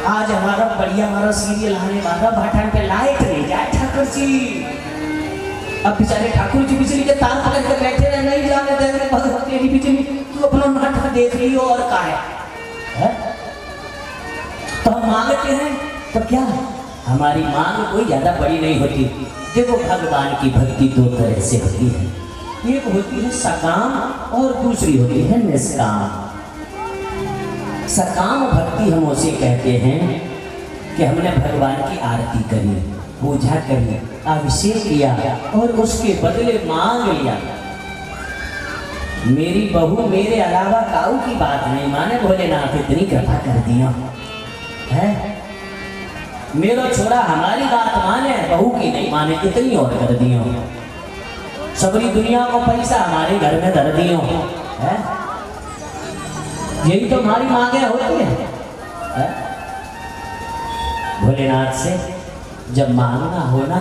Speaker 1: आज हमारा बढ़िया हमारा सीरियल आने वाला भाटान पे लाइट नहीं जाए ठाकुर जी। अब बेचारे ठाकुर जी बिजली के तार पकड़ कर बैठे रहे, नहीं जाने देंगे भगवान तेरी बिजली, तू अपना नाटक देख रही हो और का है? तो हम मांगते हैं तो क्या हमारी मांग कोई ज्यादा बड़ी नहीं होती। देखो भगवान की भक्ति दो तरह से होती है, एक होती है सकाम और दूसरी होती है निष्काम। सकाम भक्ति हम उसे कहते हैं कि हमने भगवान की आरती करी, पूजा करी, अभिषेक किया और उसके बदले मांग लिया। मेरी बहू मेरे अलावा काऊ की बात नहीं माने, भोलेनाथ इतनी कृपा कर दिया है। मेरा छोरा हमारी बात माने, बहू की नहीं माने, इतनी और कर दियो। सबरी दुनिया को पैसा हमारे घर में धर दियो है। यही तो हमारी मांगे होती है? भोलेनाथ से जब मांगना हो ना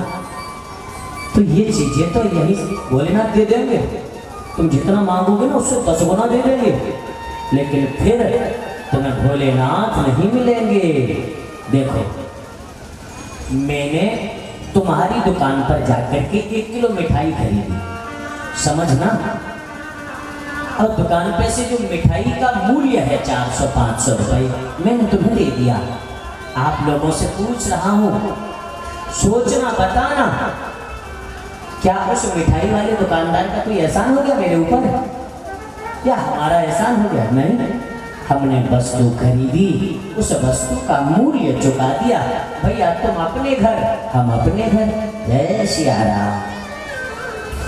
Speaker 1: तो ये चीजें तो यही भोलेनाथ दे देंगे। तुम जितना मांगोगे ना उससे 10 गुना दे देंगे, लेकिन फिर तुम्हें भोलेनाथ नहीं मिलेंगे। देखो मैंने तुम्हारी दुकान पर जाकर के 1 किलो मिठाई खरीदी, समझना, और दुकान पे से जो मिठाई का मूल्य है 400-500 रुपए मैंने तुम्हें दे दिया। आप लोगों से पूछ रहा हूं, सोचना बताना, क्या उस मिठाई वाले दुकानदार का कोई एहसान हो गया मेरे ऊपर, या हमारा एहसान हो गया? नहीं, हमने वस्तु खरीदी, उस वस्तु का मूल्य चुका दिया। भैया तुम अपने घर, हम अपने घर, जय सिया राम।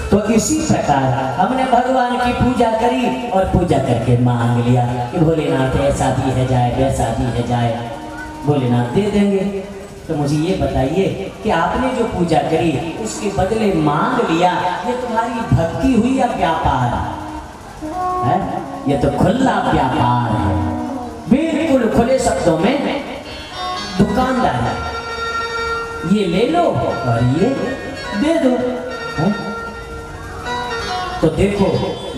Speaker 1: तो इसी प्रकार हमने भगवान की पूजा करी और पूजा करके मांग लिया कि भोलेनाथ ऐसा भी है जाए, वैसा भी है जाए, भोलेनाथ दे देंगे। तो मुझे ये बताइए कि आपने जो पूजा करी उसके बदले मांग लिया, ये तुम्हारी भक्ति हुई या व्यापार है? ये तो खुला व्यापार है, बिल्कुल खुले शब्दों में दुकानदार है, ये ले लो और ये दे दो है? तो देखो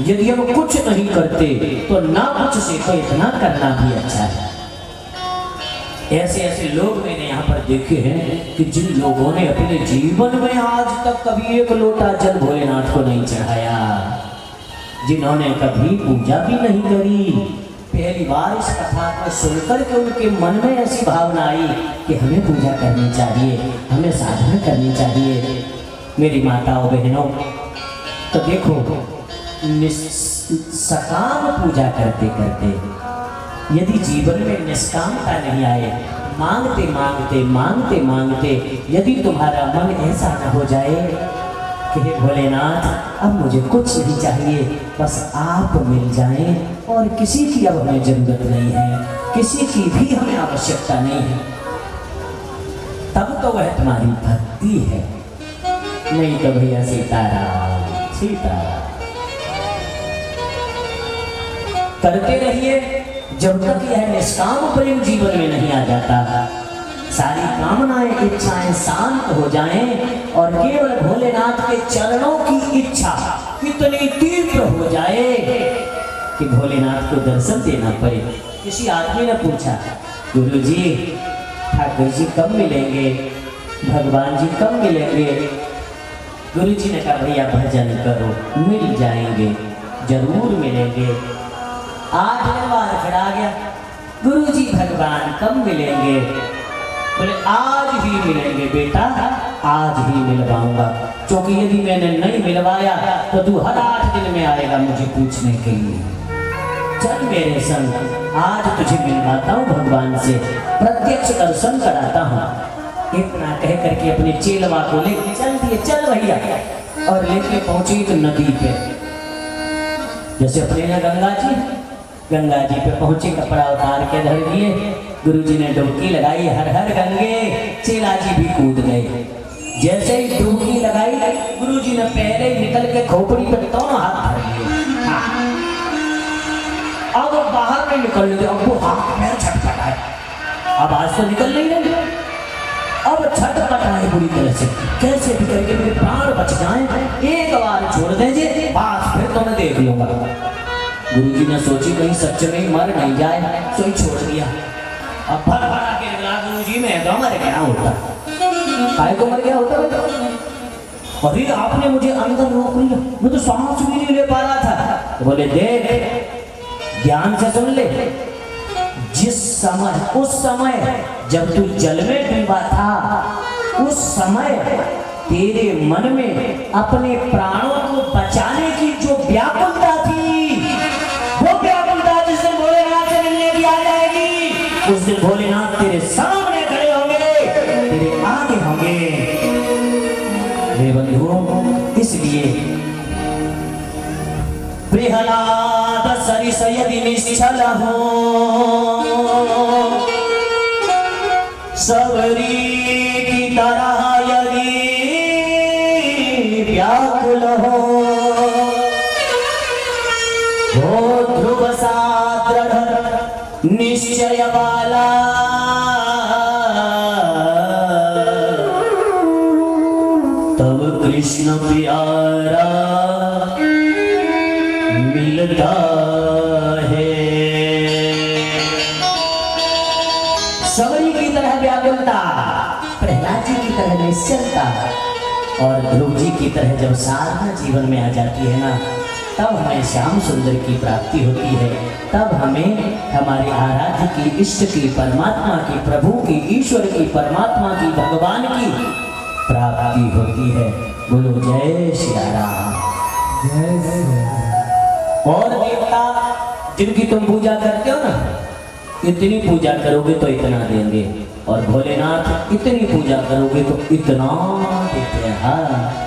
Speaker 1: यदि हम कुछ नहीं करते तो ना कुछ से तो इतना करना भी अच्छा है। ऐसे ऐसे लोग मैंने यहाँ पर देखे हैं कि जिन लोगों ने अपने जीवन में आज तक कभी 1 लोटा जल भोलेनाथ को नहीं चढ़ाया, जिन्होंने कभी पूजा भी नहीं करी, पहली बार इस कथा को सुनकर के उनके मन में ऐसी भावना आई कि हमें पूजा करनी चाहिए, हमें साधना करनी चाहिए। मेरी माताओं बहनों, तो देखो सकाम पूजा करते करते यदि जीवन में निष्कामता नहीं आए, मांगते मांगते मांगते मांगते यदि तुम्हारा मन ऐसा न हो जाए कि हे भोलेनाथ अब मुझे कुछ नहीं चाहिए, बस आप मिल जाएं और किसी की अब हमें जरूरत नहीं है, किसी की भी हमें आवश्यकता नहीं है, तब तो वह तुम्हारी भक्ति है। नहीं तो भैया सीताराम सीताराम करते रहिए जब तक यह निष्काम प्रेम जीवन में नहीं आ जाता। सारी कामनाएं इच्छाएं शांत हो जाएं और केवल भोलेनाथ के चरणों की इच्छा इतनी तीव्र हो जाए कि भोलेनाथ को दर्शन देना पड़े। किसी आदमी ने पूछा, गुरुजी ठाकुर जी कब मिलेंगे, भगवान जी कब मिलेंगे? गुरुजी ने कहा भैया भजन करो, मिल जाएंगे, जरूर मिलेंगे। 8 बार खड़ा गया, गुरुजी भगवान कब मिलेंगे? बोले आज ही मिलेंगे बेटा, आज ही मिलवाऊंगा, क्योंकि यदि मैंने नहीं मिलवाया तो तू हर 8 दिन में आएगा मुझे पूछने के लिए। चल मेरे संग, आज तुझे मिलवाता हूँ भगवान से, प्रत्यक्ष दर्शन कराता हूँ। इतना कह करके अपने चेलवा को लेके चल दिए, चल भैया, और लेके पहुंचे एक नदी पे। जैसे अपने यहाँ गंगा जी पे पहुंचे, कपड़ा उतार के धर दिए, गुरुजी ने डुबकी लगाई, हर हर गंगे, चेला जी भी कूद गए। जैसे ही डुबकी लगाई, गुरुजी ने पहले ही निकल के खोपड़ी पे दोनों हाथ धर लिए। अब वो बाहर नहीं निकल रहे, अब वो हाथ पैर छटपटाए, अब आज से निकल नहीं रहे, अब छटपटाए बुरी तरह से, कैसे भी करके मेरे प्राण बच जाएं, एक बार छोड़ दीजिए, बस फिर तो मैं देख लूंगा। गुरुजी ने सोची कहीं सच में मर नहीं जाए, तो ही छोड़ दिया। अब भर भरा के गुरुजी में तो मर गया होता, काय को मर गया होता। अरे आपने मुझे अंदर रोक लिया, मैं तो सांस भी नहीं ले पा रहा था। तो बोले देख, ध्यान से सुन ले, जिस समय, उस समय जब तू जल में डूबा था, उस समय तेरे मन में अपने प्राणों को बचाने की जो व्याकुलता थी, वो व्याकुलता जिस दिन भोलेनाथ से मिलने की आ जाएगी, उस दिन भोलेनाथ तेरे सामने खड़े होंगे, तेरे आगे होंगे। मेरे बंधुओं, इसलिए प्रहलाद सरिस यदि निश्चल हो, सबरी की तरह यदि व्याकुल हो, ध्रुव सा दृढ़ निश्चय वाला, तब कृष्ण प्यारा मिलता है। सबरी की तरह व्याकुलता, प्रहलाद जी की तरह निश्चलता, और ध्रुव जी की तरह जब साधना जीवन में आ जाती है ना, तब हमें श्याम सुंदर की प्राप्ति होती है। तब हमें हमारे आराध्य की, इष्ट की, परमात्मा की, प्रभु की, ईश्वर की, परमात्मा की, भगवान की प्राप्ति होती है। बोलो जय श्री राम। और देवता जिनकी तुम पूजा करते हो ना, इतनी पूजा करोगे तो इतना देंगे, और भोलेनाथ इतनी पूजा करोगे तो इतना देते हैं।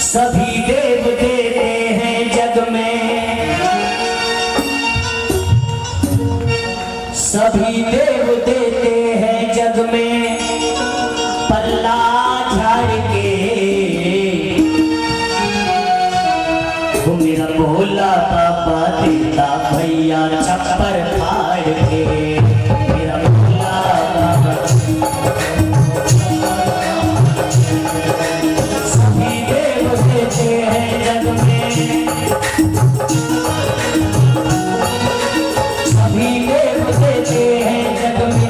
Speaker 1: सभी देव देते हैं जग में, सभी देव देते हैं जग में, पल्ला झाड़ के वो मेरा भोला पापा देता भैया छप्पर फाड़ के, मेरा भोला पापा। सभी देव देते हैं जग में, सभी देव देते हैं जग में,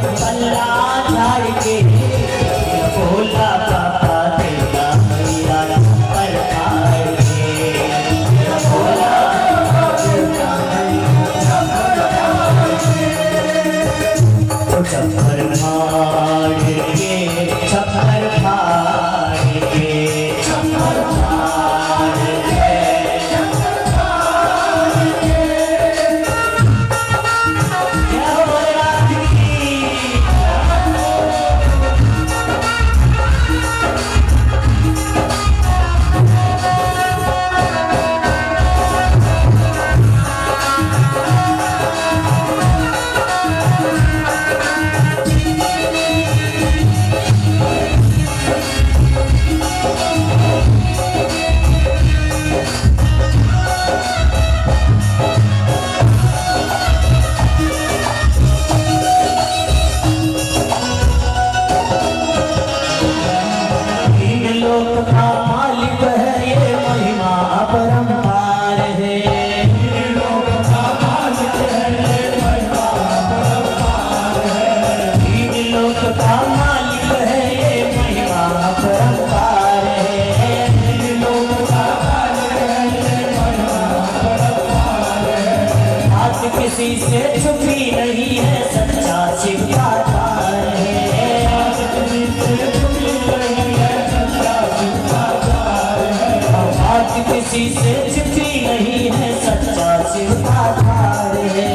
Speaker 1: किसी से छिपी नहीं है, सच्चा शिव का द्वार है।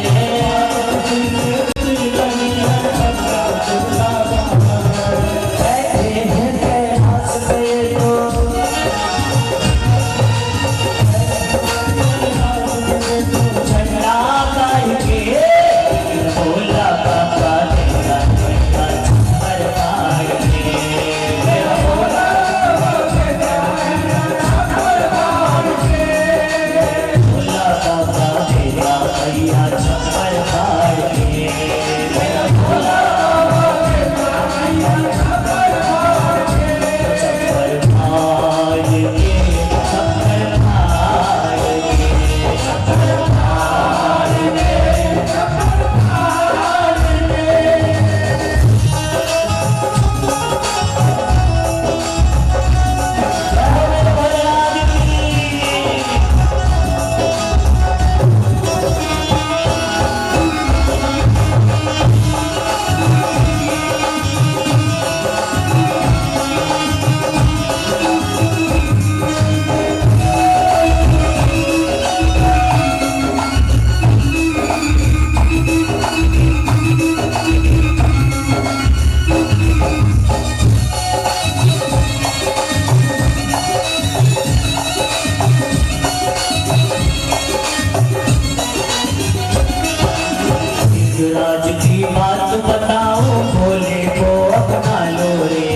Speaker 1: राज की बात बताओ, भोले को अपना लो रे।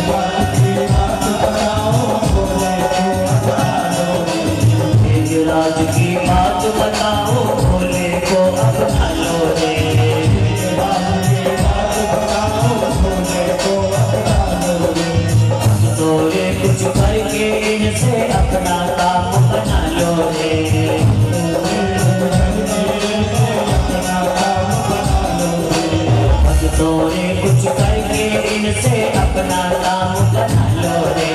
Speaker 1: राज की बात बताओ, भोले को अपना लो रे। राज की बात बताओ, भोले को अपना लो रे। राज की बात बताओ, भोले को अपना लो रे। तोरे कुछ करके इनसे अपना काम बना लो रे। तोरे कुछ करके इनसे अपना काम बना लो रे।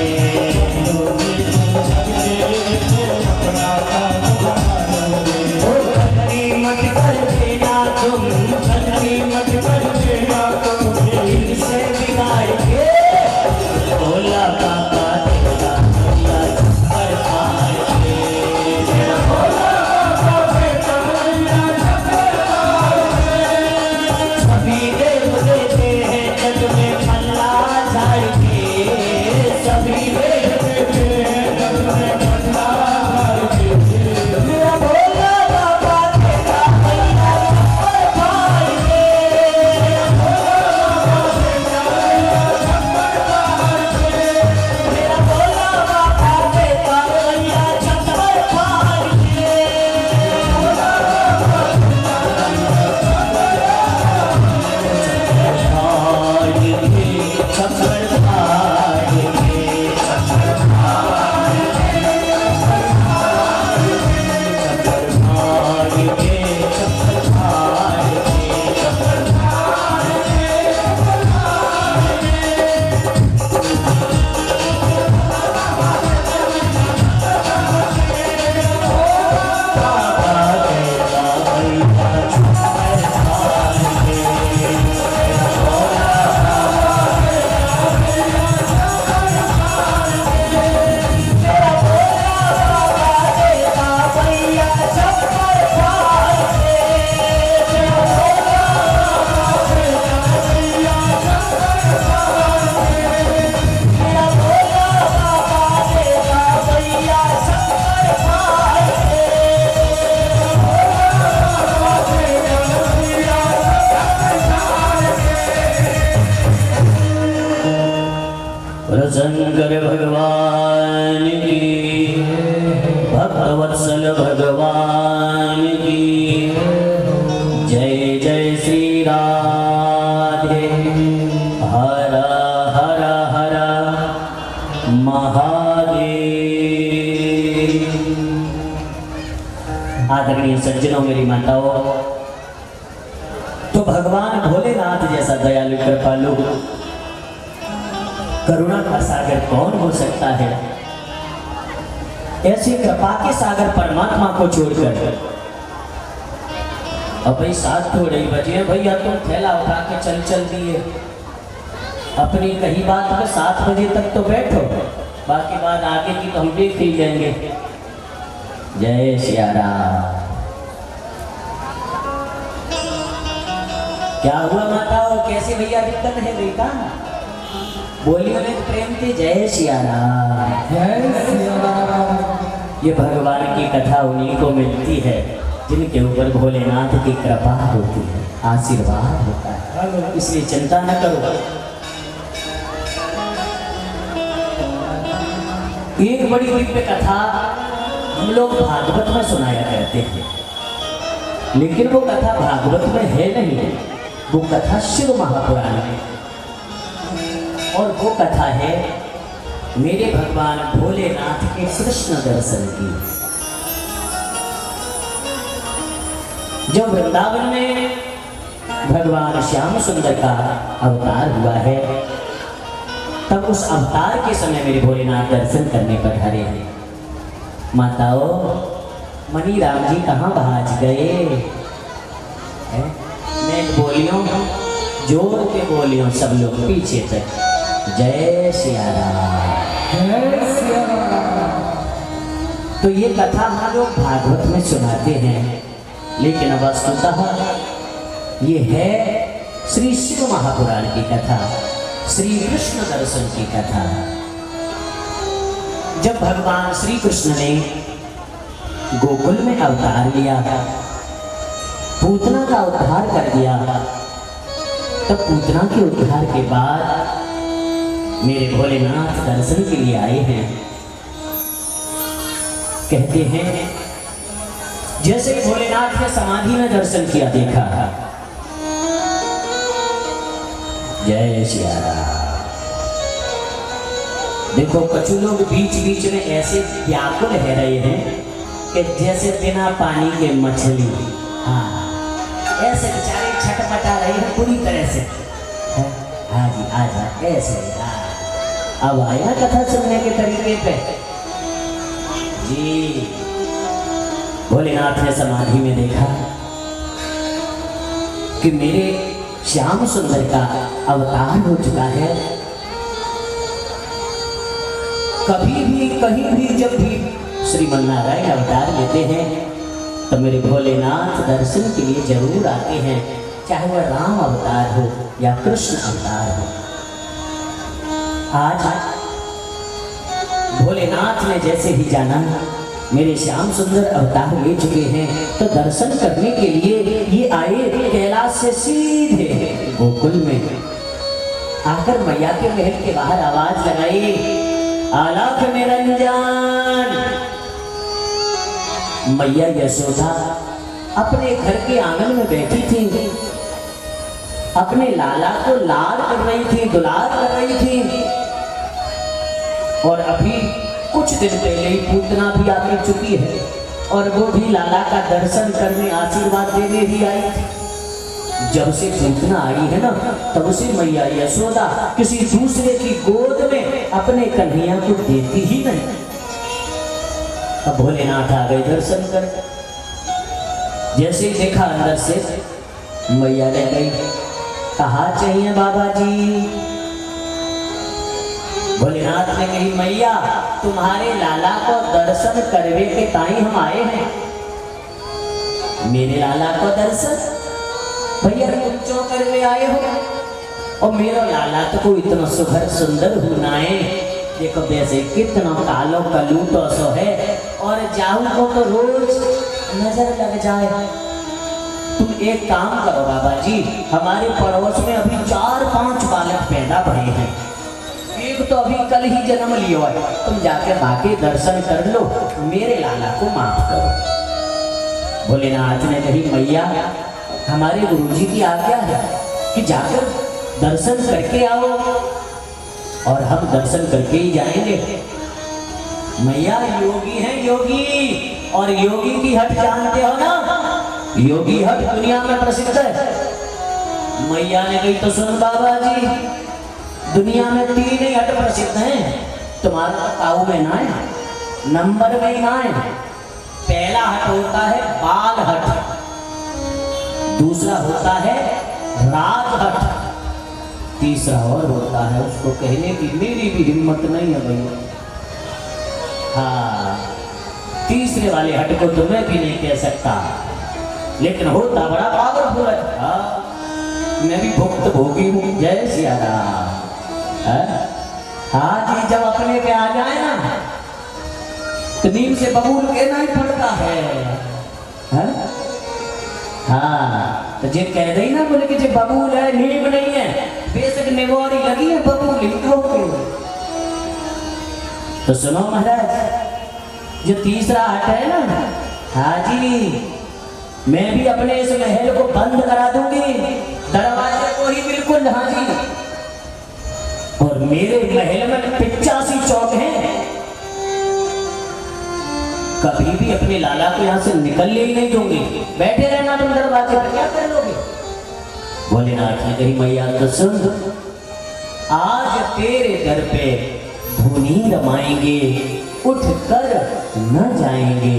Speaker 1: अपना काम बना लो रे। ओ गलती मत कर देना तुम, गलती मत कर देना तुम, इनसे बिगाड़ के भोला बाबा तेरा भैया छप्पर फाड़ के। तेरा भोला बाबा तेरा भैया छप्पर फाड़ के। सभी देते हैं जग में मल्ला झाड़ के, सभी देते हैं जग में मल्ला झाड़ के। मेरा भोला बाबा तेरा भैया छप्पर फाड़ के। मेरा भोला बाबा तेरा भैया छप्पर फाड़ के। शंकर भगवान की, भक्तवत्सल भगवान की जय। जय श्री राधे। हर हर हर महादेव। आदरणीय सज्जनों, मेरी माताओं, तो भगवान भोलेनाथ जैसा दयालु कृपालु करुणा का सागर कौन हो सकता है। ऐसे कृपा के सागर परमात्मा को छोड़कर अब भाई 7 हो रही बजे भैया तुम थैला उठा के चल दिए। अपनी कही बात पर 7 बजे तक तो बैठो, बाकी बात आगे की तो हम देख ही लेंगे। जय सिया राम। क्या हुआ माताओं, कैसे भैया दिक्कत है बेटा? बोलियो ने प्रेम से जय सिया राम।
Speaker 2: जय सिया राम।
Speaker 1: ये भगवान की कथा उन्हीं को मिलती है जिनके ऊपर भोलेनाथ की कृपा होती है, आशीर्वाद होता है, इसलिए चिंता न करो। एक बड़ी दिव्य कथा हम लोग भागवत में सुनाया करते हैं, लेकिन वो कथा भागवत में है नहीं, वो कथा शिव महापुराण में, और वो कथा है मेरे भगवान भोलेनाथ के कृष्ण दर्शन की। जब वृंदावन में भगवान श्याम सुंदर का अवतार हुआ है, तब उस अवतार के समय मेरे भोलेनाथ दर्शन करने पर हरे हैं। माताओं, मनी राम जी कहाँ भाज गए? मैं बोलियों, जोर के बोलियों सब लोग पीछे तक। जय सिया राम।
Speaker 2: जय सिया राम।
Speaker 1: तो ये कथा हम लोग भागवत में सुनाते हैं, लेकिन वस्तुतः ये है श्री शिव महापुराण की कथा, श्री कृष्ण दर्शन की कथा। जब भगवान श्री कृष्ण ने गोकुल में अवतार लिया, पूतना का उद्धार कर दिया, तब पूतना के उद्धार के बाद मेरे भोलेनाथ दर्शन के लिए आए हैं। कहते हैं जैसे भोलेनाथ ने समाधि में दर्शन किया, देखा। जय सिया राम। देखो कछु लोग बीच बीच में ऐसे व्याकुल है रहे हैं कि जैसे बिना पानी के मछली, हाँ ऐसे बेचारे छटपटा रहे हैं पूरी तरह से। हाँ जी आजा, ऐसे अब आया कथा सुनने के तरीके पे जी। भोलेनाथ ने समाधि में देखा कि मेरे श्याम सुंदर का अवतार हो चुका है। कभी भी कहीं भी जब भी श्रीमन्नारायण अवतार लेते हैं तो मेरे भोलेनाथ दर्शन के लिए जरूर आते हैं, चाहे वह राम अवतार हो या कृष्ण अवतार हो। आज भोलेनाथ ने जैसे ही जाना मेरे श्याम सुंदर अवतार ले चुके हैं, तो दर्शन करने के लिए ये आए कैलाश से सीधे गोकुल में। आकर मैया के महल के बाहर आवाज लगाई, आलाख निरंजन। मैया यशोदा अपने घर के आंगन में बैठी थी, अपने लाला को लाड कर रही थी, दुलार कर रही थी। और अभी कुछ दिन पहले ही पूतना भी आ चुकी है, और वो भी लाला का दर्शन करने, आशीर्वाद देने ही आई थी। जब से पूतना आई है ना, तब से मैया यशोदा किसी दूसरे की गोद में अपने कन्हैया को देती ही नहीं। अब भोलेनाथ आ गए दर्शन कर। जैसे देखा अंदर से, मैया ने कही, कहा चाहिए बाबा जी? भोलेनाथ ने कही, मैया तुम्हारे लाला को दर्शन करवे के ताई हम आए हैं। मेरे लाला को दर्शन? भैया तुम क्यों करवे आए हो? और मेरा लाला तो कोई इतना सुघर सुंदर होना है, देखो वैसे कितना कालो कलूटो सो है, और जाऊं को तो रोज नजर लग जाए। तुम एक काम करो बाबा जी, हमारे पड़ोस में अभी 4-5 बालक पैदा भरे हैं, एक तो अभी कल ही जन्म लियो है, तुम जाके बाकी दर्शन कर लो, मेरे लाला को माफ करो। भोलेनाथ ने कही, मैया हमारे गुरुजी की आज्ञा है कि जाकर दर्शन करके आओ, और हम दर्शन करके ही जाएंगे। मैया योगी हैं योगी, और योगी की हट जानते हो ना, योगी हट दुनिया में प्रसिद्ध है। मैया ने कही, तो सुन बाबा जी, दुनिया में 3 ही हट प्रसिद्ध हैं, तुम्हारा काऊ में ना है, नंबर में ना है। पहला हट होता है बाल हट, दूसरा होता है राज हट, तीसरा और होता है, उसको कहने की मेरी भी हिम्मत नहीं है भैया। हाँ, तीसरे वाले हट को तो मैं भी नहीं कह सकता, लेकिन होता बड़ा पावरफुल है। मैं भी भुक्त भोगी हूँ। जय सिया राम। हाँ जी, जब अपने पे आ जाए ना तो नीम से बबूल कहना ही पड़ता है। हाँ, तो जे कह रही ना बोले कि जे बबूल है नीम नहीं है, बेशक निगोरी लगी है बबूल ही तो। तो सुनो महाराज, जो तीसरा हट है ना, हाँ जी, मैं भी अपने इस महल को बंद करा दूंगी, दरवाजे को ही बिल्कुल। हाँ जी, और मेरे महल में 85 चौक हैं, कभी भी अपने लाला को यहाँ से निकलने ही नहीं दूंगी। बैठे रहना तुम दरवाजे पर, क्या कर लोगे? भोलेनाथ ने कही मैया तो सुन, आज तेरे घर पे धुनी रमाएंगे, उठ कर न जाएंगे,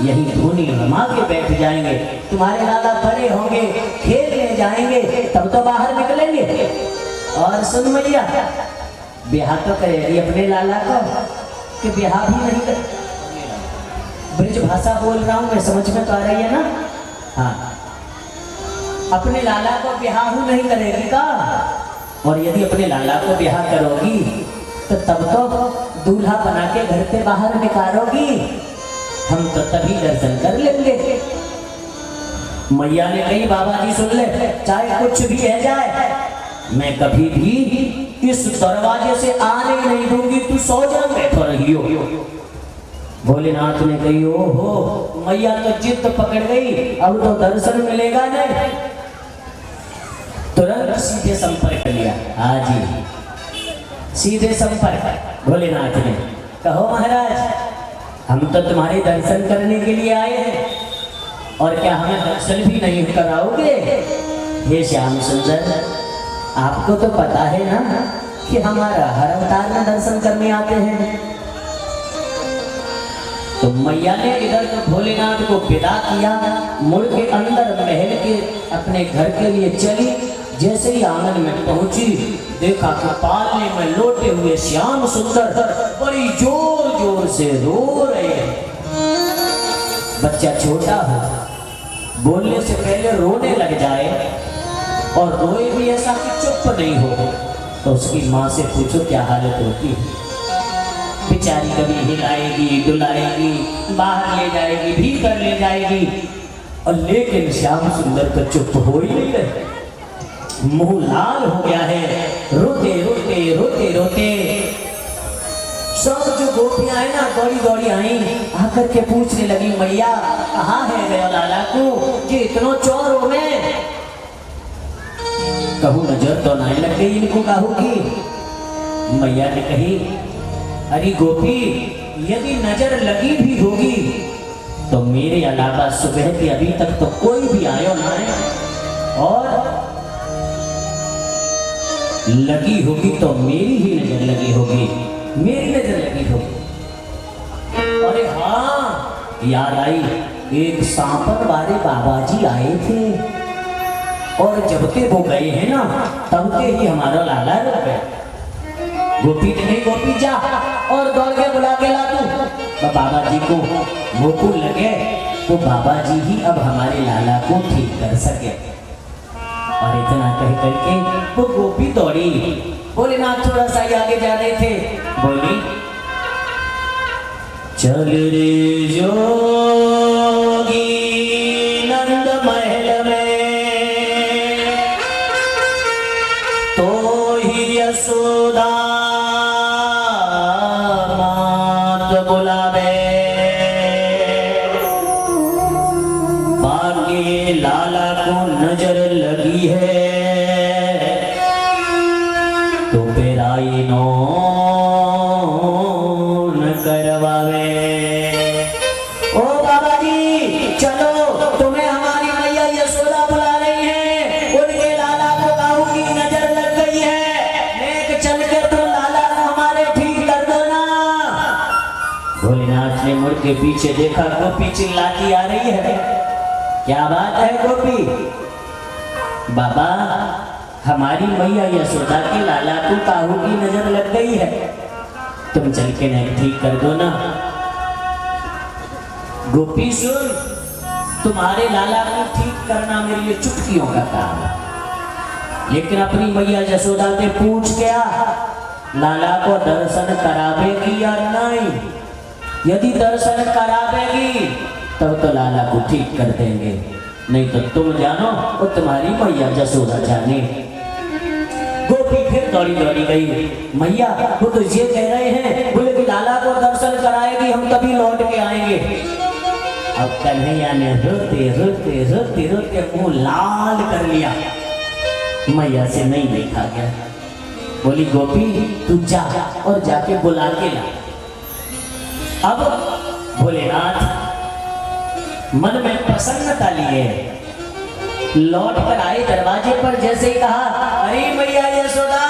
Speaker 1: यही धुनी रमा के बैठ जाएंगे। तुम्हारे लाला बड़े होंगे, खेलने जाएंगे, तब तो बाहर निकलेंगे। और सुन मैया, ब्याह तो करेगी अपने लाला को कि ब्याह भी नहीं कर? ब्रिज भाषा बोल रहा हूँ मैं, समझ में तो आ रही है ना? हाँ, अपने लाला को ब्याह नहीं करेगी का? और यदि अपने लाला को ब्याह करोगी तो तब तो दूल्हा बना के घर से बाहर निकालोगी, हम तो तभी दर्शन कर लेंगे। मैया ने कही बाबा जी सुन ले, चाहे कुछ भी है जाए, मैं कभी भी इस दरवाजे से आने नहीं दूंगी, तू सो जा, बैठो रही हो। भोलेनाथ ने कही ओहो, मैया तो जिद पकड़ गई, अब तो दर्शन मिलेगा नहीं। तुरंत सीधे संपर्क लिया। हाँ जी, सीधे संपर्क। भोलेनाथ ने कहो महाराज, हम तो तुम्हारे दर्शन करने के लिए आए हैं, और क्या हमें दर्शन भी नहीं कराओगे? हे श्याम सुंदर, आपको तो पता है ना कि हमारा हर अवतार में दर्शन करने आते हैं। तो मैया ने इधर तो भोलेनाथ को विदा किया, मुड़ के अंदर महल के अपने घर के लिए चली। जैसे ही आंगन में पहुंची, देखा कि पालने में लोटे हुए श्याम सुंदर बड़ी जोर जोर से रो रहे हैं। बच्चा छोटा हो, बोलने से पहले रोने लग जाए, और रोए भी ऐसा कि चुप नहीं हो, तो उसकी माँ से पूछो क्या हालत होती है। बेचारी कभी हिलाएगी, डुलाएगी, बाहर ले जाएगी, भीतर ले जाएगी, और लेकिन श्याम सुंदर तो चुप हो ही नहीं रहे। मुंह लाल हो गया है, रोते रोते रोते रोते। सब जो गोपियां है ना दौड़ी दौड़ी आई, आकर के पूछने लगी मैया कहाँ है गया लाला को, कि इतनो चोर हो गए। कहूँ नजर तो नहीं लग गई इनको काहू की। मैया ने कही अरे गोपी, यदि नजर लगी भी होगी तो मेरे अलावा सुबह के अभी तक तो कोई भी आयो ना है, और लगी होगी तो मेरी ही नजर लगी होगी, मेरी नजर लगी होगी। अरे हाँ, याद आई, एक सांपर वाले बाबा जी आए थे, और जब के वो गए हैं ना, तब के ही हमारा लाला रुक गया। गोपी ने नहीं, गोपी जा और दौड़ के बुला के ला तू बाबा जी को। वो को लगे तो बाबा जी ही अब हमारे लाला को ठीक कर सके। और इतना कह करके वो गोपी दौड़ी। भोलेनाथ थोड़ा सा आगे जा रहे थे, बोली चल रे जोगी नंद महल में, तो ही यशोदा मात बुलावे, बाकी लाला को नजर लगी है तो पेराई नो न करवावे। ओ बाबा जी चलो, तुम्हें हमारी मैया यशोदा बुला रही है, उनके लाला को काहू की नजर लग गई है, नेक चल के तुम लाला को हमारे ठीक कर दो ना। भोलेनाथ ने मुड़ के पीछे देखा, गोपी चिल्लाती आ रही है। क्या बात है गोपी? बाबा, हमारी मैया यशोदा के लाला को काहू की नजर लग गई है, तुम चल के नहीं ठीक कर दो ना। गोपी सुन, तुम्हारे लाला को ठीक करना मेरे लिए चुटकियों का काम है, लेकिन अपनी मैया यशोदा से पूछ क्या लाला को दर्शन करावेगी या नहीं? यदि दर्शन करावेगी तब तो लाला को ठीक कर देंगे, नहीं तो तुम जानो और तुम्हारी मैया यशोदा जाने। गोपी फिर दौड़ी दौड़ी गई, मैया वो तो ये कह रहे हैं, बोले कि लाला को दर्शन कराएगी, हम तभी लौट के आएंगे। अब कन्हैया ने रोते रोते रोते रोते मुंह लाल कर लिया, मैया से नहीं देखा गया। बोली गोपी तू जा और जाके बुला के ला। अब भोलेनाथ मन में प्रसन्नता लिए लौट कर आए दरवाजे पर, जैसे ही कहा अरे मैया यशोदा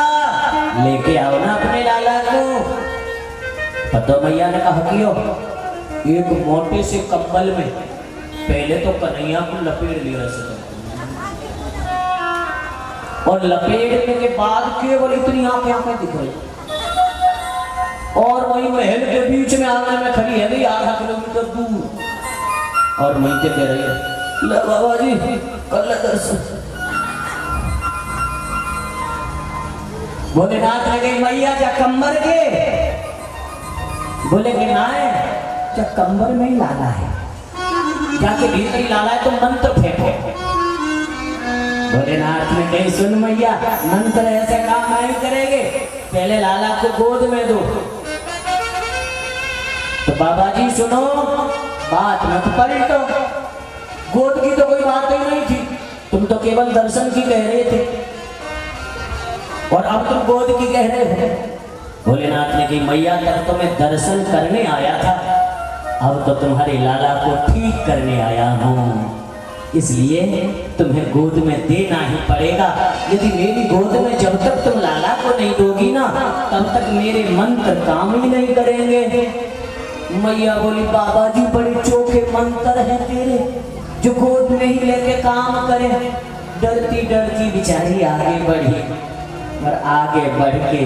Speaker 1: लेके आओ ना अपने लाला को। पतो मैया ने कहा क्यों? एक मोटे से कंबल में पहले तो कन्हैया को लपेट लिया ऐसे, और लपेटने के बाद केवल इतनी आंखें दिख रही, और वही महल के बीच में आंगन में खड़ी है भाई आधा किलोमीटर दूर, और वहीं पे कह रही है ले बाबा जी कर ले दर्शन। भोलेनाथ ने कही मैया जा कंबर के, बोले कि ना है जा कंबर में ही लाला है, जाके भीतर ही लाला है तो मंत्र फेंको। भोलेनाथ ने कही सुन मैया मंत्र ऐसे काम नहीं करेंगे, पहले लाला को गोद में दो। तो बाबा जी सुनो बात मत पलटो, गोद की तो कोई बात ही नहीं थी, तुम तो केवल दर्शन की कह रहे थे और अब तुम गोद की कह रहे हो। भोलेनाथ ने कही मैया तब तो मैं दर्शन करने आया था, अब तो तुम्हारे लाला को ठीक करने आया हूँ, इसलिए तुम्हें गोद में देना ही पड़ेगा। यदि मेरी गोद में जब तक तुम लाला को नहीं दोगी ना तब तक मेरे मंत्र काम ही नहीं करेंगे। मैया बोली बाबा जी बड़े चोखे मंत्र हैं तेरे जो गोद में ही लेके काम करे। डरती डरती बेचारी आगे बढ़ी और आगे बढ़ के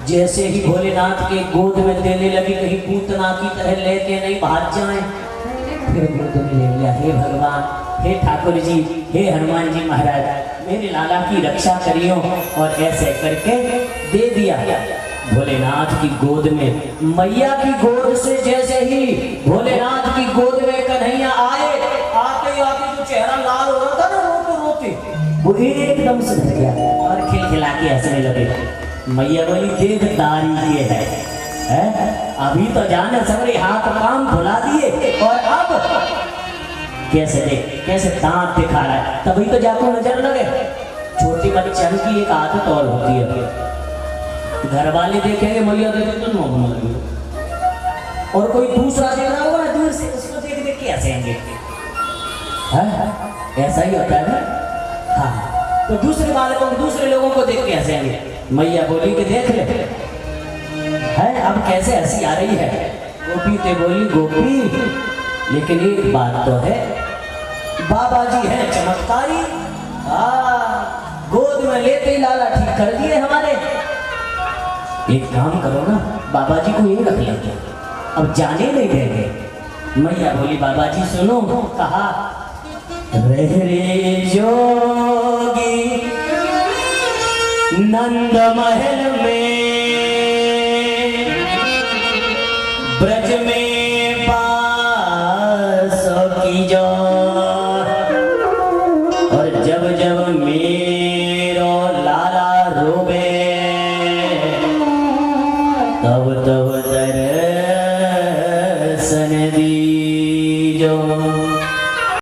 Speaker 1: जैसे ही भोलेनाथ के गोद में देने लगी, कहीं पूतना की तरह लेके नहीं भाग जाए, फिर गोद में ले लिया। हे भगवान, हे ठाकुर जी, हे हनुमान जी महाराज मेरे लाला की रक्षा करियो, और ऐसे करके दे दिया भोलेनाथ की गोद में। मैया की गोद से जैसे ही भोलेनाथ की गोद में कन्हैया आए, आते ही आते जो चेहरा लाल हो रहा था ना रोते रोते, वो एकदम से डर गया और खिलखिला के हंसने लगे। मैया बोली देख दारी ये है? अभी तो जाने सबरे हाथ काम धुला दिए और अब कैसे देख कैसे दांत दिखा रहा है, तभी तो जाको नजर लगे। छोटी बच्चन की एक आदत और होती है, घर वाले देखेंगे मैया देखे तो नॉर्मल लगे, और कोई दूसरा देख रहा होगा ना दूर से उसको देख देख के हंसेंगे। ऐसा ही होता है ना। हाँ, तो दूसरे वाले को दूसरे लोगों को देख के हंसेंगे। मैया बोली कि देख ले है अब कैसे हंसी आ रही है। गोपी ते बोली गोपी लेकिन एक बात तो है, बाबा जी है चमत्कारी, गोद में लेते ही लाला ठीक कर दिए हमारे। एक काम करो ना, बाबा जी को यही रख लेते, अब जाने नहीं देंगे। मैया बोली बाबा जी सुनो, कहा रह रे जोगी नंद महल में ब्रज में पास की जो, और जब जब मेरो लाला रोबे तब तब